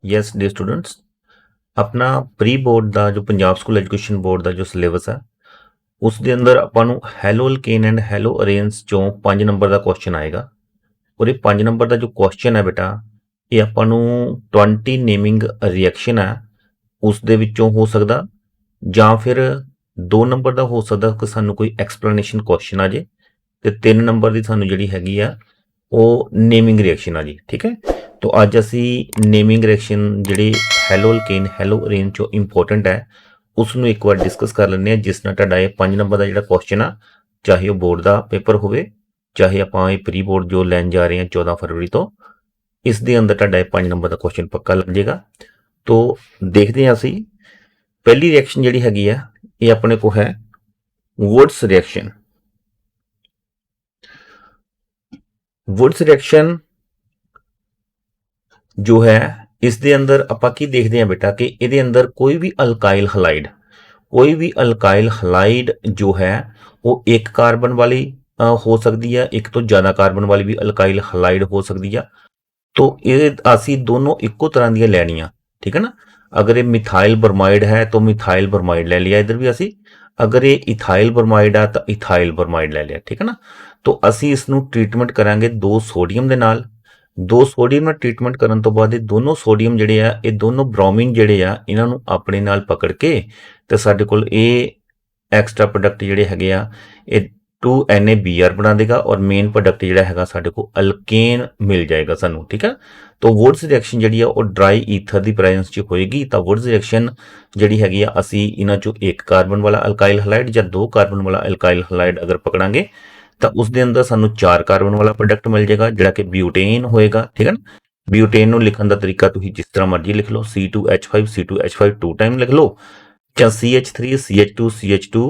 Yes day students, अपना pre board का जो पंजाब स्कूल एजुकेशन बोर्ड का जो सिलेबस है उस दे अंदर ਆਪਾਂ ਨੂੰ ਹੈਲੋ ਅਲਕੇਨ ਐਂਡ ਹੈਲੋ ਅਰੇਨਸ ਚੋਂ 5 ਨੰਬਰ ਦਾ ਕੁਐਸਚਨ ਆਏਗਾ ਔਰ ਇਹ 5 ਨੰਬਰ ਦਾ ਜੋ ਕੁਐਸਚਨ ਹੈ ਬੇਟਾ ਇਹ ਆਪਾਂ ਨੂੰ 20 ਨੇਮਿੰਗ ਰਿਐਕਸ਼ਨ ਹੈ ਉਸ ਦੇ ਵਿੱਚੋਂ ਹੋ ਸਕਦਾ ਜਾਂ ਫਿਰ 2 ਨੰਬਰ ਦਾ ਹੋ ਸਕਦਾ ਕਿ ਸਾਨੂੰ ਕੋਈ ਐਕਸਪਲੇਨੇਸ਼ਨ ਕੁਐਸਚਨ ਆ ਜੇ ਤੇ 3 ਨੰਬਰ ਦੀ ਸਾਨੂੰ ਜਿਹੜੀ ਹੈਗੀ ਆ ਉਹ ਨੇਮਿੰਗ ਰਿਐਕਸ਼ਨ ਆ ਜੀ। ਠੀਕ ਹੈ, तो अज असी नेमिंग रिएक्शन जिहड़ी हैलो अल्केन हैलो अरेन चो इंपोर्टेंट है उसनूं एक बार डिस्कस कर लैंदे आ, जिस नाल तुहाडा 5 नंबर का जिहड़ा क्वेश्चन आ, चाहे वह बोर्ड का पेपर होवे चाहे आपां प्री बोर्ड जो लैन जा रहे हैं 14 फरवरी तो इस दे अंदर तुहाडा 5 नंबर का क्वेश्चन पक्का लग जाएगा। तो देखते हैं असी पहली रिएक्शन जिहड़ी हैगी आ ये अपने को है वुड्स रिएक्शन। वुड्स रिएक्शन जो है इस दे अंदर आपां की देखते हैं बेटा कि इहदे अंदर कोई भी अल्काइल हलाइड जो है वो एक कार्बन वाली हो सकती है, एक तो ज़्यादा कार्बन वाली भी अल्काइल हलाइड हो सकती है। तो ये असी दोनों इक्को तरह दी लैनियां, ठीक है ना। अगर ये मिथाइल ब्रोमाइड है तो मिथाइल ब्रोमाइड ले लिया इधर भी असी, अगर ये इथाइल ब्रोमाइड है तो इथाइल ब्रोमाइड ले लिया, ठीक है ना। तो असी इसनूं ट्रीटमेंट करांगे 2 सोडियम दे नाल। 2 सोडियम ਨਾਲ ट्रीटमेंट ਕਰਨ ਤੋਂ ਬਾਅਦ ਇਹ ਦੋਨੋਂ ਸੋਡੀਅਮ ਜਿਹੜੇ ਆ ਇਹ ਦੋਨੋਂ ਬ੍ਰੋਮੀਨ ਜਿਹੜੇ ਆ ਇਹਨਾਂ ਨੂੰ ਆਪਣੇ ਨਾਲ ਪਕੜ ਕੇ ਤੇ ਸਾਡੇ ਕੋਲ ਇਹ ਐਕਸਟਰਾ ਪ੍ਰੋਡਕਟ ਜਿਹੜੇ ਹੈਗੇ ਆ ਇਹ 2NaBr ਬਣਾ ਦੇਗਾ ਔਰ ਮੇਨ ਪ੍ਰੋਡਕਟ ਜਿਹੜਾ ਹੈਗਾ ਸਾਡੇ ਕੋਲ ਅਲਕੇਨ ਮਿਲ ਜਾਏਗਾ ਸਾਨੂੰ, ਠੀਕ ਹੈ। तो वुड्स रिएक्शन ਜਿਹੜੀ ਆ ਉਹ ਡਰਾਈ ਈਥਰ ਦੀ ਪ੍ਰੈਜ਼ੈਂਸ 'ਚ ਹੋਏਗੀ। ਤਾਂ ਵੁड्स ਰਿਐਕਸ਼ਨ ਜਿਹੜੀ ਹੈਗੀ ਆ ਅਸੀਂ ਇਹਨਾਂ 'ਚੋਂ ਇੱਕ ਕਾਰਬਨ ਵਾਲਾ ਅਲਕਾਈਲ ਹਲਾਈਡ ਜਾਂ 2 ਕਾਰਬਨ ਵਾਲਾ ਅਲਕਾਈਲ ਹਲਾਈਡ ਅਗਰ ਪਕੜਾਂਗੇ तो उसके अंदर सानू 4 कार्बन वाला प्रोडक्ट मिल जाएगा जिहड़ा कि ब्यूटेन होएगा, ठीक है ना। ब्यूटेन नूं लिखण दा तरीका तुसीं जिस तरह मर्जी लिख लो, C2H5 2 टाइम लिख लो जां CH3 CH2 CH2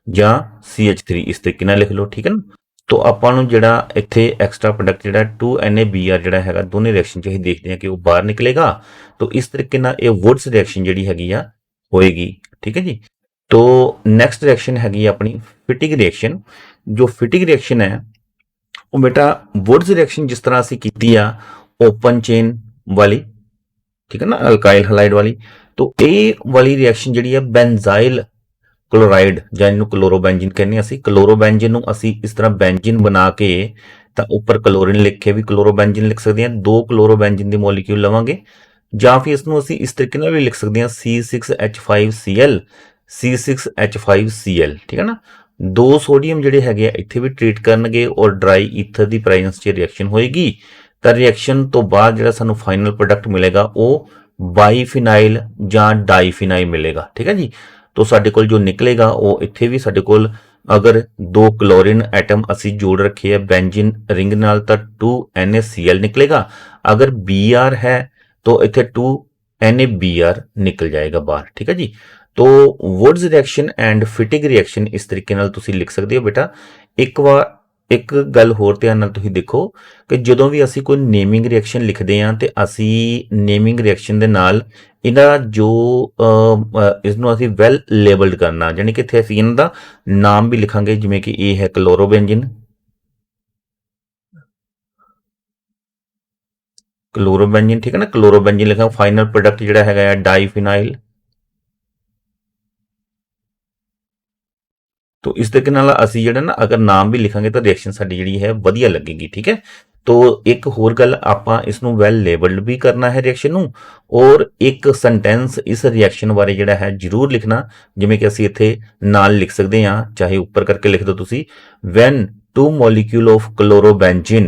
जां CH3 इस तरीके नाल लिख लो, ठीक है ना। तो आपां नूं जिहड़ा इत्थे एक्स्ट्रा प्रोडक्ट जिहड़ा 2NaBr जिहड़ा हैगा दोने रिएक्शन च असीं देखदे हां कि वो बाहर निकलेगा। तो इस तरीके नाल ये वुड्स रिएक्शन जिहड़ी हैगी आ होएगी, ठीक है जी। तो नैक्सट रिएक्शन हैगी अपनी फिटिग रिएक्शन। जो फिटिग रिएक्शन है वो बेटा वुड्स रिएक्शन जिस तरह असी कीती आ ओपन चेन वाली, ठीक है ना, अल्काइल हलाइड वाली। तो ये वाली रिएक्शन जिहड़ी है बेंजाइल क्लोराइड जां इहनूं क्लोरोबेंजीन कहने असी, क्लोरोबेंजीन नूं असी इस तरह बेंजीन बना के तां उपर क्लोरीन लिख के भी क्लोरोबेंजीन लिख सकते हैं। 2 क्लोरोबेंजीन दी मॉलिक्यूल लवांगे जां फिर इसनूं असी इस तरीके नाल भी लिख सकते हैं C6H5Cl C6H5Cl, ठीक है ना। 2 सोडियम जिहड़े हैगे इत्थे भी ट्रीट करनगे और ड्राई ईथर की प्रेजेंस च रिएक्शन होएगी। तो रिएक्शन तो बाद जिहड़ा सानू फाइनल प्रोडक्ट मिलेगा वो बाईफिनाइल जां डाईफिनाइल मिलेगा, ठीक है जी। तो साडे कोल जो निकलेगा वो इत्थे भी साडे कोल अगर 2 क्लोरीन एटम असी जोड़ रखे है बेंजीन रिंग नाल तो 2NaCl निकलेगा। अगर Br है तो इत्थे 2NaBr निकल जाएगा बाहर, ठीक है जी। तो वुड्स रिएक्शन एंड फिटिग रिएक्शन इस तरीके नाल तुसी लिख सकते हो बेटा। एक बार एक गल होर ध्यान नाल तुसी देखो कि जदों भी असी कोई नेमिंग रिएक्शन लिखते हैं तो असी नेमिंग रिएक्शन दे नाल इहदा जो इसनूं असी वैल लेबल्ड करना, यानी कि इत्थे असी इन्हां दा नाम भी लिखांगे, जिवें कि ये है क्लोरोबेंजीन, ठीक है ना। क्लोरोबेंजीन लिखा, फाइनल प्रोडक्ट जिहड़ा हैगा डाईफिनाइल। तो इस तरीके नाल असी जिहड़ा ना अगर नाम भी लिखांगे तो रिएक्शन साडी जिहड़ी है वधिया लगेगी, ठीक है। तो एक होर गल आपां इसनूं वैल लेबल्ड भी करना है रिएक्शन नूं और एक सेंटेंस इस रिएक्शन बारे जिहड़ा है जरूर लिखना, जिवें कि असी इत्थे नाल लिख सकदे हां, चाहे उपर करके लिख दो तुसी, when 2 molecule of chlorobenzene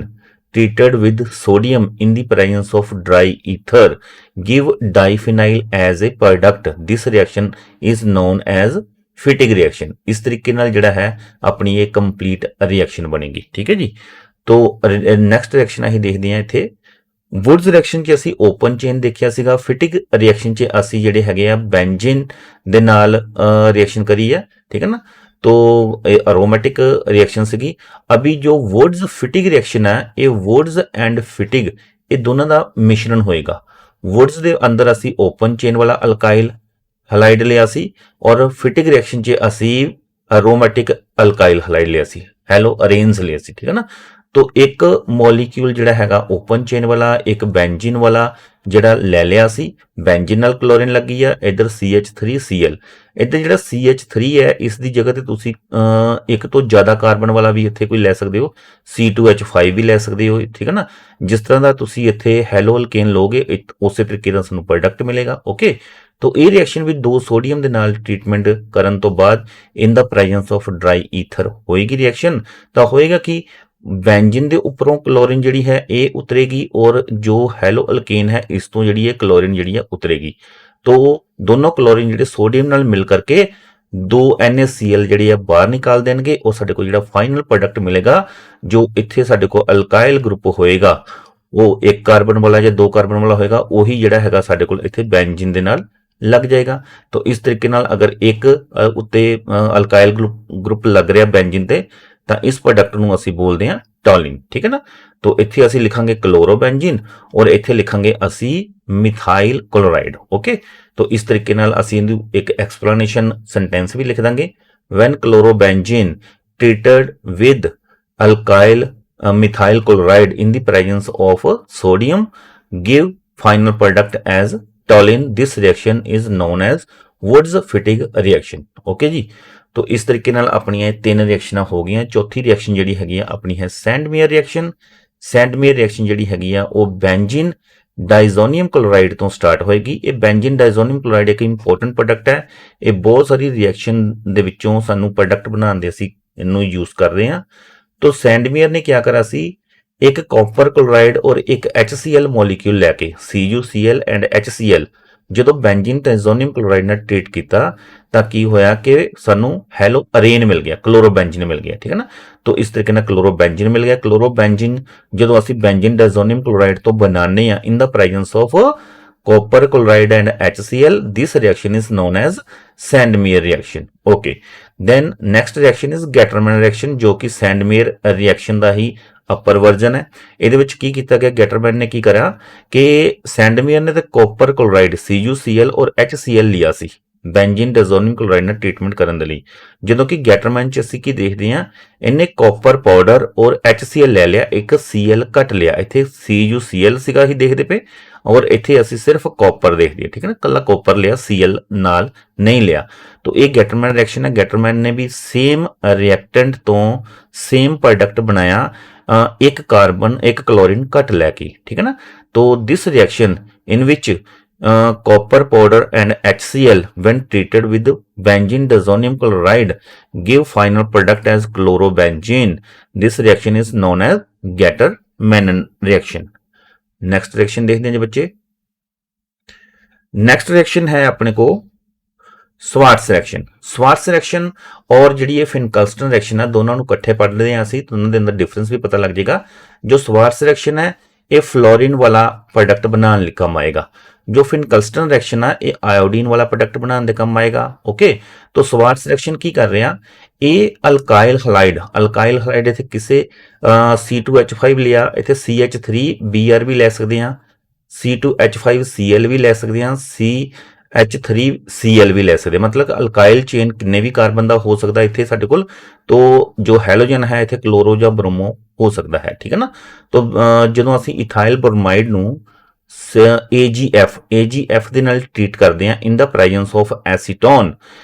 treated with sodium in the presence of dry ether give diphenyl as a product. This reaction is known as Fittig reaction. इस तरीके नाल जिहड़ा है अपनी ये कंप्लीट रिएक्शन बनेगी, ठीक है जी। तो नैक्सट रिएक्शन असीं देखदे हां इत्थे वुड्स रिएक्शन च असीं ओपन चेन देखिया सीगा, फिटिग रिएक्शन च असीं जिहड़े हैगे आ बेंजीन दे नाल रिएक्शन करी है, ठीक है ना। तो अरोमेटिक रिएक्शन सीगी। अभी जो वुड्स फिटिग रिएक्शन है ये वुड्स एंड फिटिग ये दोनों का मिश्रण होएगा। वुड्स दे अंदर असीं ओपन चेन वाला अल्काइल हलाइड लिया सी और फिटिग रिएक्शन च असी अरोमेटिक अल्काइल हलाइड लिया सी, हैलो अरेन्स लिया सी, ठीक है ना। तो एक मॉलिक्यूल जिहड़ा हैगा ओपन चेन वाला, एक बेंजीन वाला ਜਿਹੜਾ ਲੈ ਲਿਆ ਸੀ, ਬੈਂਜ਼ੀਨ ਨਾਲ ਕਲੋਰੀਨ ਲੱਗੀ ਆ, ਇੱਧਰ CH3Cl। ਇੱਧਰ ਜਿਹੜਾ CH3 ਹੈ ਇਸ ਦੀ ਜਗ੍ਹਾ ਤੇ ਤੁਸੀਂ ਇੱਕ ਤੋਂ ਜ਼ਿਆਦਾ ਕਾਰਬਨ ਵਾਲਾ ਵੀ ਇੱਥੇ ਕੋਈ ਲੈ ਸਕਦੇ ਹੋ, C2H5 ਵੀ ਲੈ ਸਕਦੇ ਹੋ, ਠੀਕ ਹੈ ਨਾ। ਜਿਸ ਤਰ੍ਹਾਂ ਦਾ ਤੁਸੀਂ ਇੱਥੇ ਹੈਲੋ ਅਲਕੇਨ ਲੋਗੇ ਉਸੇ ਤਰੀਕੇ ਦਾ ਤੁਹਾਨੂੰ ਪ੍ਰੋਡਕਟ ਮਿਲੇਗਾ। ਓਕੇ, तो ਇਹ ਰਿਐਕਸ਼ਨ ਵੀ 2 ਸੋਡੀਅਮ ਦੇ ਨਾਲ ਟ੍ਰੀਟਮੈਂਟ ਕਰਨ ਤੋਂ ਬਾਅਦ ਇਨ the presence of dry ether ਹੋਏਗੀ ਰਿਐਕਸ਼ਨ। ਤਾਂ ਹੋਏਗਾ ਕਿ ਬੈਂਜ਼ੀਨ ਦੇ ਉੱਪਰੋਂ ਕਲੋਰੀਨ ਜਿਹੜੀ ਹੈ ਇਹ ਉਤਰੇਗੀ ਔਰ ਜੋ ਹੈਲੋ ਅਲਕੇਨ ਹੈ ਇਸ ਤੋਂ ਜਿਹੜੀ ਹੈ ਕਲੋਰੀਨ ਜਿਹੜੀ ਹੈ ਉਤਰੇਗੀ। तो दोनों क्लोरीन ਜਿਹੜੇ ਸੋਡੀਅਮ ਨਾਲ ਮਿਲ ਕਰਕੇ 2 NaCl ਜਿਹੜੇ ਆ ਬਾਹਰ ਨਿਕਾਲ ਦੇਣਗੇ ਔਰ ਸਾਡੇ ਕੋਲ ਜਿਹੜਾ ਫਾਈਨਲ ਪ੍ਰੋਡਕਟ ਮਿਲੇਗਾ ਜੋ ਇੱਥੇ ਸਾਡੇ ਕੋਲ ਅਲਕਾਇਲ ਗਰੁੱਪ ਹੋਏਗਾ ਉਹ 1 ਕਾਰਬਨ ਵਾਲਾ ਜਾਂ 2 ਕਾਰਬਨ ਵਾਲਾ ਹੋਏਗਾ, ਉਹੀ ਜਿਹੜਾ ਹੈਗਾ ਸਾਡੇ ਕੋਲ ਇੱਥੇ ਬੈਂਜ਼ੀਨ ਦੇ ਨਾਲ ਲੱਗ ਜਾਏਗਾ। तो इस तरीके ਨਾਲ ਅਗਰ ਇੱਕ ਉੱਤੇ ਅਲਕਾਇਲ ਗਰੁੱਪ ਲੱਗ ਰਿਹਾ ਬੈਂਜ਼ੀਨ ਤੇ ਤਾਂ ਇਸ ਪ੍ਰੋਡਕਟ ਨੂੰ ਅਸੀਂ ਬੋਲਦੇ ਹਾਂ ਟੋਲਿਨ, ਠੀਕ ਹੈ ਨਾ। तो ਇੱਥੇ ਅਸੀਂ ਲਿਖਾਂਗੇ ਕਲੋਰੋਬੈਂਜ਼ੀਨ ਔਰ ਇੱਥੇ ਲਿਖਾਂਗੇ ਅਸੀਂ ਮਿਥਾइल क्लोराइड। ओके, तो इस तरीके ਨਾਲ ਅਸੀਂ ਇਹਨੂੰ ਇੱਕ ਐਕਸਪਲੇਨੇਸ਼ਨ ਸੈਂਟੈਂਸ ਵੀ ਲਿਖ ਦਾਂਗੇ। when chlorobenzene treated with alkyl methyl chloride in the presence of sodium give final product as toluene, this reaction is known as Wurtz-Fittig reaction। Okay जी, तो इस तरीके ਨਾਲ ਆਪਣੀਆਂ 3 ਰਿਐਕਸ਼ਨਾਂ ਹੋ ਗਈਆਂ। ਚੌਥੀ ਰਿਐਕਸ਼ਨ ਜਿਹੜੀ ਹੈਗੀ ਆ ਆਪਣੀ ਹੈ ਸੈਂਡਮੀਅਰ ਰਿਐਕਸ਼ਨ। ਸੈਂਡਮੀਅਰ ਰਿਐਕਸ਼ਨ ਜਿਹੜੀ ਹੈਗੀ ਆ ਉਹ ਬੈਂਜ਼ੀਨ ਡਾਈਜ਼ੋਨੀਅਮ ਕਲੋਰਾਈਡ ਤੋਂ ਸਟਾਰਟ ਹੋਏਗੀ। ਇਹ ਬੈਂਜ਼ੀਨ ਡਾਈਜ਼ੋਨੀਅਮ ਕਲੋਰਾਈਡ ਇੱਕ ਇੰਪੋਰਟੈਂਟ ਪ੍ਰੋਡਕਟ ਹੈ। ਇਹ ਬਹੁਤ ਸਾਰੀ ਰਿਐਕਸ਼ਨ ਦੇ ਵਿੱਚੋਂ ਸਾਨੂੰ ਪ੍ਰੋਡਕਟ ਬਣਾਉਣ ਦੇ ਅਸੀਂ ਇਹਨੂੰ ਯੂਜ਼ ਕਰ ਰਹੇ ਹਾਂ। तो ਸੈਂਡਮੀਅਰ ਨੇ ਕੀ ਕਰਾ ਸੀ, ਇੱਕ ਕਾਪਰ ਕਲੋਰਾਈਡ ਔਰ ਇੱਕ HCl ਮੋਲੀਕਿਊਲ ਲੈ ਕੇ CuCl ਐਂਡ HCl ਜਦੋਂ ਬੈਂਜ਼ੀਨ ਡਾਈਜ਼ੋਨੀਅਮ ਕਲੋਰਾਈਡ ਨਾਲ ਟ੍ਰੀਟ ਕੀਤਾ ਤਾਂ ਕੀ ਹੋਇਆ ਕਿ ਸਾਨੂੰ ਹੈਲੋ ਅਰੇਨ ਮਿਲ ਗਿਆ, ਕਲੋਰੋਬੈਂਜ਼ੀਨ ਮਿਲ ਗਿਆ, ਠੀਕ ਹੈ ਨਾ। तो इस तरीके ਨਾਲ ਕਲੋਰੋਬੈਂਜ਼ੀਨ ਮਿਲ ਗਿਆ। ਕਲੋਰੋਬੈਂਜ਼ੀਨ ਜਦੋਂ ਅਸੀਂ ਬੈਂਜ਼ੀਨ ਡਾਈਜ਼ੋਨੀਅਮ ਕਲੋਰਾਈਡ ਤੋਂ ਬਣਾਉਂਦੇ ਆ in the presence of copper chloride and HCl, this reaction is known as Sandmeyer reaction। Okay, then next reaction is Gattermann reaction ਜੋ ਕਿ Sandmeyer reaction ਦਾ ਹੀ ਅਪਰ ਵਰਜਨ ਹੈ। ਇਹਦੇ ਵਿੱਚ ਕੀ ਕੀਤਾ ਗਿਆ, ਗੈਟਰਮੈਨ ਨੇ ਕੀ ਕਰਿਆ ਕਿ ਸੈਂਡਮੀਅਰ ਨੇ ਤੇ ਕਾਪਰ ਕਲੋਰਾਈਡ CuCl ਔਰ HCl ਲਿਆ ਸੀ ਬੈਂਜ਼ੀਨ ਡਾਈਜ਼ੋਨੀਅਮ ਕਲੋਰਾਈਡ ਨਾਲ ਟ੍ਰੀਟਮੈਂਟ ਕਰਨ ਦੇ ਲਈ। ਜਦੋਂ ਕਿ ਗੈਟਰਮੈਨ ਚ ਅਸੀਂ ਕੀ ਦੇਖਦੇ ਹਾਂ, ਇਹਨੇ ਕਾਪਰ ਪਾਊਡਰ ਔਰ HCl ਲੈ ਲਿਆ, ਇੱਕ Cl ਘੱਟ ਲਿਆ। ਇੱਥੇ CuCl ਸੀਗਾ ਹੀ ਦੇਖਦੇ ਪਏ ਔਰ ਇੱਥੇ ਅਸੀਂ ਸਿਰਫ ਕਾਪਰ ਦੇਖਦੇ ਹਾਂ, ਠੀਕ ਹੈ ਨਾ, ਕੱਲਾ ਕਾਪਰ ਲਿਆ, Cl ਨਾਲ ਨਹੀਂ ਲਿਆ। तो ਇਹ ਗੈਟਰਮੈਨ ਰਿਐਕਸ਼ਨ ਹੈ। ਗੈਟਰਮੈਨ ਨੇ ਵੀ ਸੇਮ ਰਿਐਕਟੈਂਟ ਤੋਂ ਸੇਮ ਪ੍ਰੋਡਕਟ ਬਣਾਇਆ, ਇੱਕ ਕਾਰਬਨ ਇੱਕ ਕਲੋਰੀਨ ਘੱਟ ਲੈ ਕੇ, ਠੀਕ ਹੈ ਨਾ। तो this reaction in which copper powder and HCl when treated with benzene diazonium chloride give final product as chlorobenzene, this reaction is known as Gattermann reaction। Next reaction देखते हैं जी बच्चे। नेक्स्ट रिएक्शन है अपने को ਸਵਾਰਟਸ ਰਿਐਕਸ਼ਨ। ਸਵਾਰਟਸ ਰਿਐਕਸ਼ਨ ਔਰ ਜਿਹੜੀ ਇਹ ਫਿਨਕਲਸਟਨ reaction ਹੈ ਦੋਨਾਂ ਨੂੰ ਇਕੱਠੇ ਪੜ੍ਹਦੇ ਹਾਂ ਅਸੀਂ, ਦੋਨਾਂ ਦੇ ਅੰਦਰ ਡਿਫਰੈਂਸ ਵੀ ਪਤਾ ਲੱਗ ਜਾਏਗਾ। ਜੋ ਸਵਾਰਟਸ ਰਿਐਕਸ਼ਨ ਹੈ ਇਹ ਫਲੋਰੀਨ ਵਾਲਾ ਪ੍ਰੋਡਕਟ ਬਣਾਉਣ ਲਈ ਕੰਮ ਆਏਗਾ। ਜੋ ਫਿਨਕਲਸਟਨ ਰਿਐਕਸ਼ਨ ਹੈ ਇਹ ਆਇਓਡੀਨ ਵਾਲਾ ਪ੍ਰੋਡਕਟ ਬਣਾਉਣ ਦੇ ਕੰਮ ਆਏਗਾ। ਓਕੇ, तो ਸਵਾਰਟਸ ਰਿਐਕਸ਼ਨ ਕੀ ਕਰ ਰਿਹਾ, ਇਹ ਅਲਕਾਇਲ ਹਲਾਈਡ ਇੱਥੇ ਕਿਸੇ C2H5 ਲਿਆ, ਇੱਥੇ CH3Br ਵੀ ਲੈ ਸਕਦੇ ਹਾਂ, C2H5Cl ਵੀ ਲੈ ਸਕਦੇ ਹਾਂ, CH3Cl ਵੀ ਲੈ ਸਕਦੇ, मतलब ਅਲਕਾਇਲ ਚੇਨ ਕਿੰਨੇ ਵੀ ਕਾਰਬਨ ਦਾ ਹੋ ਸਕਦਾ ਇੱਥੇ ਸਾਡੇ ਕੋਲ। तो ਜੋ ਹੈਲੋਜਨ ਹੈ ਇੱਥੇ ਕਲੋਰੋ ਜਾਂ ਬ੍ਰੋਮੋ ਹੋ ਸਕਦਾ ਹੈ, ਠੀਕ ਹੈ ਨਾ। तो ਜਦੋਂ ਅਸੀਂ ਇਥਾਈਲ ਬ੍ਰੋਮਾਈਡ ਨੂੰ AgF ਦੇ ਨਾਲ ਟ੍ਰੀਟ ਕਰਦੇ ਹਾਂ in the presence of acetone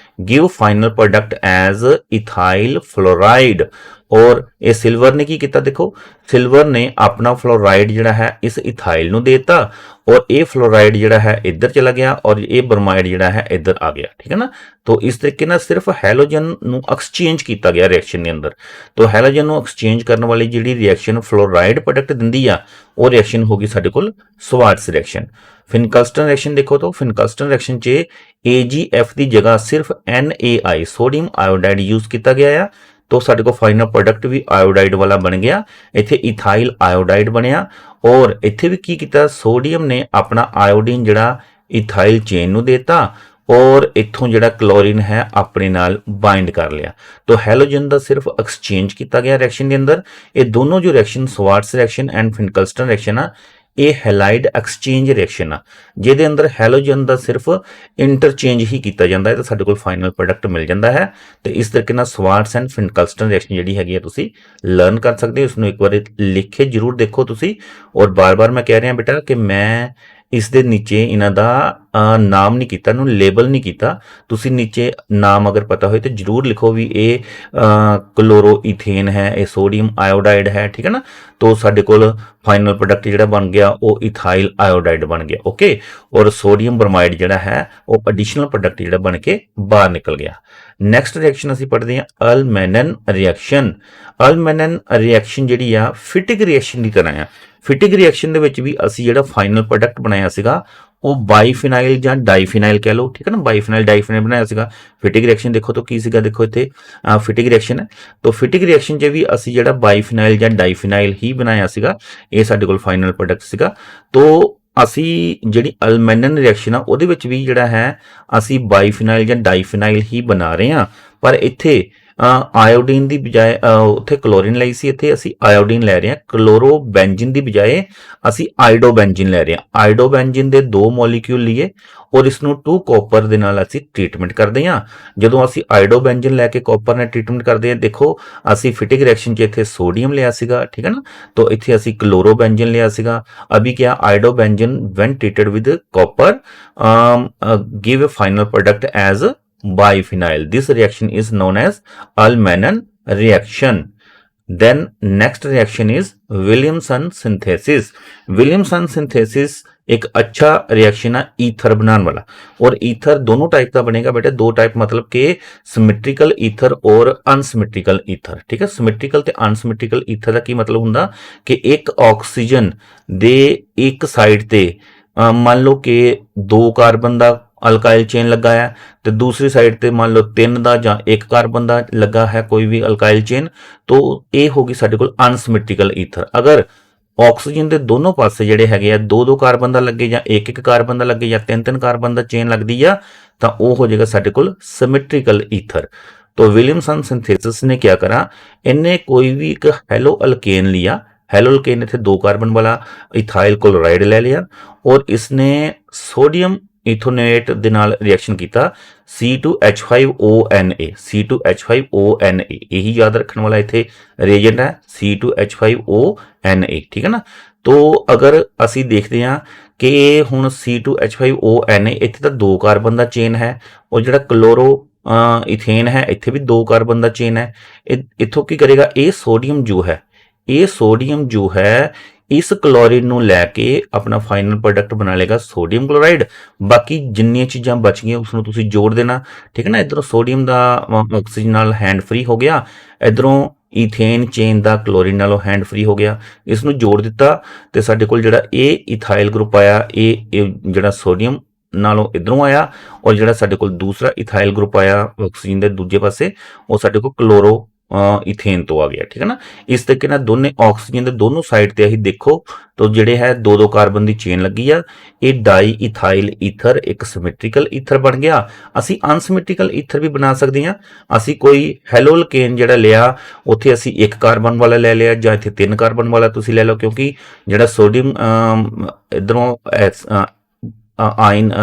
give final product as ethyl fluoride। और ਇਹ ਸਿਲਵਰ ਨੇ ਕੀ ਕੀਤਾ, ਦੇਖੋ ਸਿਲਵਰ ਨੇ ਆਪਣਾ ਫਲੋਰਾਈਡ ਜਿਹੜਾ ਹੈ ਇਸ ਇਥਾਈਲ ਨੂੰ ਦੇਤਾ ਔਰ ਇਹ ਫਲੋਰਾਈਡ ਜਿਹੜਾ ਹੈ ਇੱਧਰ ਚਲਾ ਗਿਆ ਔਰ ਇਹ ਬ੍ਰੋਮਾਈਡ ਜਿਹੜਾ ਹੈ ਇੱਧਰ ਆ ਗਿਆ, ਠੀਕ ਹੈ ਨਾ। तो ਇਸ ਤਰੀਕੇ ਨਾਲ ਸਿਰਫ ਹੈਲੋਜਨ ਨੂੰ ਐਕਸਚੇਂਜ ਕੀਤਾ ਗਿਆ ਰਿਐਕਸ਼ਨ ਦੇ ਅੰਦਰ। तो ਹੈਲੋਜਨ ਨੂੰ ਐਕਸਚੇਂਜ ਕਰਨ ਵਾਲੀ ਜਿਹੜੀ ਰਿਐਕਸ਼ਨ ਫਲੋਰਾਈਡ ਪ੍ਰੋਡਕਟ ਦਿੰਦੀ ਆ ਉਹ ਰਿਐਕਸ਼ਨ ਹੋ ਗਈ ਸਾਡੇ ਕੋਲ ਸਵਾਰਟਸ ਰਿਐਕਸ਼ਨ। ਫਿਨਕਲਸਟਨ ਰਿਐਕਸ਼ਨ ਦੇਖੋ ਤਾਂ ਫਿਨਕਲਸਟਨ ਰਿਐਕਸ਼ਨ 'ਚ AgF ਦੀ ਜਗ੍ਹਾ ਸਿਰਫ NaI ਸੋਡੀਅਮ ਆਇਓਡਾਈਡ ਯੂਜ਼ ਕੀਤਾ ਗਿਆ ਆ। तो ਸਾਡੇ ਕੋਲ ਫਾਈਨਲ ਪ੍ਰੋਡਕਟ ਵੀ ਆਇਓਡਾਈਡ ਵਾਲਾ ਬਣ ਗਿਆ, ਇੱਥੇ ਇਥਾਈਲ ਆਇਓਡਾਈਡ ਬਣਿਆ ਔਰ ਇੱਥੇ ਵੀ ਕੀ ਕੀਤਾ, ਸੋਡੀਅਮ ਨੇ ਆਪਣਾ ਆਇਓਡੀਨ ਜਿਹੜਾ ਇਥਾਈਲ ਚੇਨ ਨੂੰ ਦੇਤਾ ਔਰ ਇੱਥੋਂ ਜਿਹੜਾ ਕਲੋਰੀਨ ਹੈ ਆਪਣੇ ਨਾਲ ਬਾਈਂਡ ਕਰ ਲਿਆ। तो ਹੈਲੋਜਨ ਦਾ ਸਿਰਫ ਐਕਸਚੇਂਜ ਕੀਤਾ ਗਿਆ ਰਿਐਕਸ਼ਨ ਦੇ ਅੰਦਰ। ਇਹ ਦੋਨੋਂ ਜੋ ਰਿਐਕਸ਼ਨ ਸਵਾਰਟਸ ਰਿਐਕਸ਼ਨ ਐਂਡ ਫਿਨਕਲਸਟਨ ਰਿਐਕਸ਼ਨ ਆ ਇਹ ਹੈਲਾਈਡ ਐਕਸਚੇਂਜ ਰਿਐਕਸ਼ਨ ਆ ਜਿਹਦੇ ਅੰਦਰ ਹੈਲੋਜਨ ਦਾ ਸਿਰਫ ਇੰਟਰਚੇਂਜ ਹੀ ਕੀਤਾ ਜਾਂਦਾ ਹੈ ਤਾਂ ਸਾਡੇ ਕੋਲ ਫਾਈਨਲ ਪ੍ਰੋਡਕਟ ਮਿਲ ਜਾਂਦਾ ਹੈ। ਤੇ ਇਸ ਤਰੀਕੇ ਨਾਲ ਸਵਾਰਟਸ ਐਂਡ ਫਿਨਕਲਸਟਨ ਰਿਐਕਸ਼ਨ ਜਿਹੜੀ ਹੈਗੀ ਆ ਤੁਸੀਂ ਲਰਨ ਕਰ ਸਕਦੇ ਹੋ। ਇਸ ਨੂੰ ਇੱਕ ਵਾਰੀ ਲਿਖ ਕੇ ਜ਼ਰੂਰ ਦੇਖੋ ਤੁਸੀਂ। ਔਰ ਬਾਰ-ਬਾਰ ਮੈਂ ਕਹਿ ਰਿਹਾ ਬੇਟਾ ਕਿ ਮੈਂ ਇਸ ਦੇ ਨੀਚੇ ਇਹਨਾਂ ਦਾ ਨਾਮ ਨਹੀਂ ਕੀਤਾ, ਇਹਨੂੰ ਲੇਬਲ ਨਹੀਂ ਕੀਤਾ। ਤੁਸੀਂ ਨੀਚੇ ਨਾਮ ਅਗਰ ਪਤਾ ਹੋਏ ਤੇ ਜਰੂਰ ਲਿਖੋ ਵੀ ਇਹ ਕਲੋਰੋ ਇਥੇਨ ਹੈ, ਇਹ ਸੋਡੀਅਮ ਆਇਓਡਾਈਡ ਹੈ, ਠੀਕ ਹੈ ਨਾ। तो साडे कोल फाइनल प्रोडक्ट जिहड़ा बन गया वो इथाइल आयोडाइड बन गया, ओके। और सोडियम ब्रोमाइड जिहड़ा है वो एडिशनल प्रोडक्ट जिहड़ा बन के बाहर निकल गया। नैक्सट रिएक्शन असीं पढ़दे हां अल्मेनन रिएक्शन। अल्मेनन रिएक्शन जिहड़ी आ फिटिक रिएक्शन की तरह आ। फिटिक रिएक्शन दे विच भी असीं जिहड़ा फाइनल प्रोडक्ट बनाया सीगा वो बाईफिनाइल ਜਾਂ डाईफिनाइल कह लो, ठीक है ना। बाईफिनाइल डाईफिनाइल बनाया सीगा। फिटिक रिएक्शन देखो तो की सीगा, देखो इत्थे फिटिक रिएक्शन है। तो फिटिक रिएक्शन च भी असी जिहड़ा बाईफिनाइल ਜਾਂ डाईफिनाइल ही बनाया सीगा, ये साडे कोल फाइनल प्रोडक्ट सीगा। तो असी जिहड़ी अल्मेनन रिएक्शन आ ਉਹਦੇ ਵਿੱਚ ਵੀ ਜਿਹੜਾ ਹੈ ਅਸੀਂ बाईफिनाइल ਜਾਂ डाईफिनाइल ही बना रहे हैं, पर ਇੱਥੇ ਆਇਓਡੀਨ ਦੀ ਬਜਾਏ ਉੱਥੇ ਕਲੋਰੀਨ ਲਈ ਸੀ, ਇੱਥੇ ਅਸੀਂ ਆਇਓਡੀਨ ਲੈ ਰਹੇ ਹਾਂ। ਕਲੋਰੋਬੈਂਜਿਨ ਦੀ ਬਜਾਏ ਅਸੀਂ ਆਈਡੋਬੈਂਜਿਨ ਲੈ ਰਹੇ ਹਾਂ। ਆਈਡੋਬੈਂਜਿਨ ਦੇ 2 ਮੋਲੀਕਿਊਲ ਲਈਏ ਔਰ ਇਸ ਨੂੰ 2 ਕਾਪਰ ਦੇ ਨਾਲ ਅਸੀਂ ਟ੍ਰੀਟਮੈਂਟ ਕਰਦੇ ਹਾਂ। ਜਦੋਂ ਅਸੀਂ ਆਈਡੋਬੈਂਜਿਨ ਲੈ ਕੇ ਕਾਪਰ ਨਾਲ ਟ੍ਰੀਟਮੈਂਟ ਕਰਦੇ ਹਾਂ, ਦੇਖੋ ਅਸੀਂ ਫਿਟਿਕ ਰਿਐਕਸ਼ਨ 'ਚ ਇੱਥੇ ਸੋਡੀਅਮ ਲਿਆ ਸੀਗਾ, ਠੀਕ ਹੈ ਨਾ। तो ਇੱਥੇ ਅਸੀਂ ਕਲੋਰੋਬੈਂਜਿਨ ਲਿਆ ਸੀਗਾ। ਅਭੀ ਕਿਆ iodobenzene when treated with copper give a final product as biphenol. This reaction is known as Ullmann reaction. Then next reaction is Williamson synthesis. Williamson synthesis एक अच्छा रिएक्शन है ईथर बनाने वाला। और ईथर दोनों टाइप का बनेगा बेटा, 2 टाइप मतलब के सिमेट्रिकल ईथर और अनसिमेट्रिकल ईथर, ठीक है। सिमेट्रिकल ते अनसिमेट्रिकल ईथर का की मतलब हुंदा कि एक ऑक्सीजन दे एक साइड ते मान लो कि 2 कार्बन का अल्काइल चेन लगा है, तो दूसरी साइड ते मान लो 3 का ਜਾਂ 1 कार्बन का लगा है कोई भी अल्काइल चेन, तो ये होगी साडे कोल अनसिमेट्रिकल ईथर। अगर ऑक्सीजन के दोनों पासे जिहड़े हैगे आ 2 कार्बन का लगे ਜਾਂ 1 कार्बन का लगे ਜਾਂ 3 कार्बन का चेन लगती है, तो वह हो जाएगा साडे कोल सिमेट्रिकल ईथर। तो विलियमसन सिंथेसिस ने क्या करा, इन्हें कोई भी एक हेलो अल्केन लिया। हेलो अल्केन इत्थे 2 कार्बन वाला इथाइल क्लोराइड ले लिया और इसने सोडियम इथोनेट दे नाल रिएक्शन किया C2H5ONA। C2H5ONA यही याद रखने वाला इत्थे रिएजेंट है C2H5ONA, ठीक है ना। तो अगर असी देखते हैं कि हुण C2H5ONA इत्थे तो 2 कार्बन का चेन है और जिहड़ा क्लोरो इथेन है इत्थे भी 2 कार्बन का चेन है। इत्थों की करेगा, ये सोडियम जो है, ये सोडियम जो है इस क्लोरीन ਨੂੰ ਲੈ ਕੇ ਆਪਣਾ ਫਾਈਨਲ ਪ੍ਰੋਡਕਟ ਬਣਾ ਲੇਗਾ ਸੋਡੀਅਮ ਕਲੋਰਾਈਡ। ਬਾਕੀ ਜਿੰਨੀਆਂ ਚੀਜ਼ਾਂ ਬਚ ਗਈਆਂ ਉਸ ਨੂੰ ਤੁਸੀਂ ਜੋੜ ਦੇਣਾ, ਠੀਕ ਹੈ ਨਾ। ਇਧਰੋਂ ਸੋਡੀਅਮ ਦਾ ਆਕਸੀਜਨ ਨਾਲ ਹੈਂਡ ਫ੍ਰੀ ਹੋ ਗਿਆ, ਇਧਰੋਂ ਈਥੇਨ ਚੇਨ ਦਾ ਕਲੋਰੀਨ ਨਾਲੋਂ ਹੈਂਡ ਫ੍ਰੀ ਹੋ ਗਿਆ। ਇਸ ਨੂੰ ਜੋੜ ਦਿੱਤਾ ਤੇ ਸਾਡੇ ਕੋਲ ਜਿਹੜਾ ਇਹ ਇਥਾਈਲ ਗਰੁੱਪ ਆਇਆ, ਇਹ ਜਿਹੜਾ ਸੋਡੀਅਮ ਨਾਲੋਂ ਇਧਰੋਂ ਆਇਆ ਔਰ ਜਿਹੜਾ ਸਾਡੇ ਕੋਲ ਦੂਸਰਾ ਇਥਾਈਲ ਗਰੁੱਪ ਆਇਆ ਆਕਸੀਜਨ ਦੇ ਦੂਜੇ ਪਾਸੇ, ਉਹ ਸਾਡੇ ਕੋਲ ਕਲੋਰੋ इथेन तो आ गया, ठीक है ना। इस तरीके ना दोनों ऑक्सीजन के दोनों साइड ते असीं देखो तो जिहड़े है 2 कार्बन की चेन लगी आ, ये डाई इथाइल ईथर एक सिमेट्रिकल ईथर बन गया। असीं अनसिमेट्रिकल ईथर भी बना सकते हैं। असीं कोई हेलो अल्केन जिहड़ा लिया उत्थे असीं 1 कार्बन वाला ले लिया जां इत्थे 3 कार्बन वाला तुसीं ले लो, क्योंकि जिहड़ा सोडियम इधरों आयन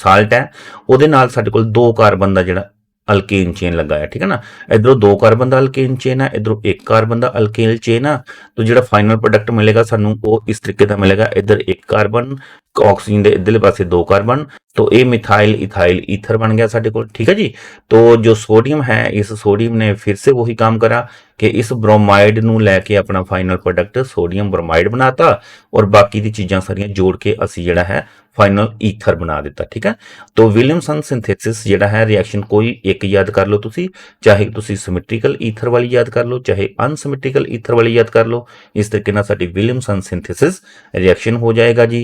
साल्ट है उहदे नाल साडे कोल 2 कार्बन का जिहड़ा अल्केन चेन लगा है, ठीक है ना। इधरों 2 कार्बन का अल्केन चेन है, इधरों 1 कार्बन का अल्केन चेन है। तो जो फाइनल प्रोडक्ट मिलेगा सानू वो इस तरीके का मिलेगा, इधर 1 कार्बन ऑक्सीजन के इधरले पासे 2 कार्बन, तो ये मिथाइल इथाइल ईथर बन गया साडे कोल, ठीक है जी। तो जो सोडियम है, इस सोडियम ने फिर से वही काम करा कि इस ब्रोमाइड नू लैके अपना फाइनल प्रोडक्ट सोडियम ब्रोमाइड बनाता और बाकी दी चीज़ां सारियां जोड़ के असी जिहड़ा है फाइनल ईथर बना दिता, ठीक है। तो विलियमसन सिंथेसिस जिहड़ा है रिएक्शन कोई एक याद कर लो तुसी, चाहे तुसी सिमेट्रिकल ईथर वाली याद कर लो, चाहे अनसिमेट्रिकल ईथर वाली याद कर लो। इस तरीके नाल साडी विलियमसन सिंथेसिस रिएक्शन हो जाएगा जी।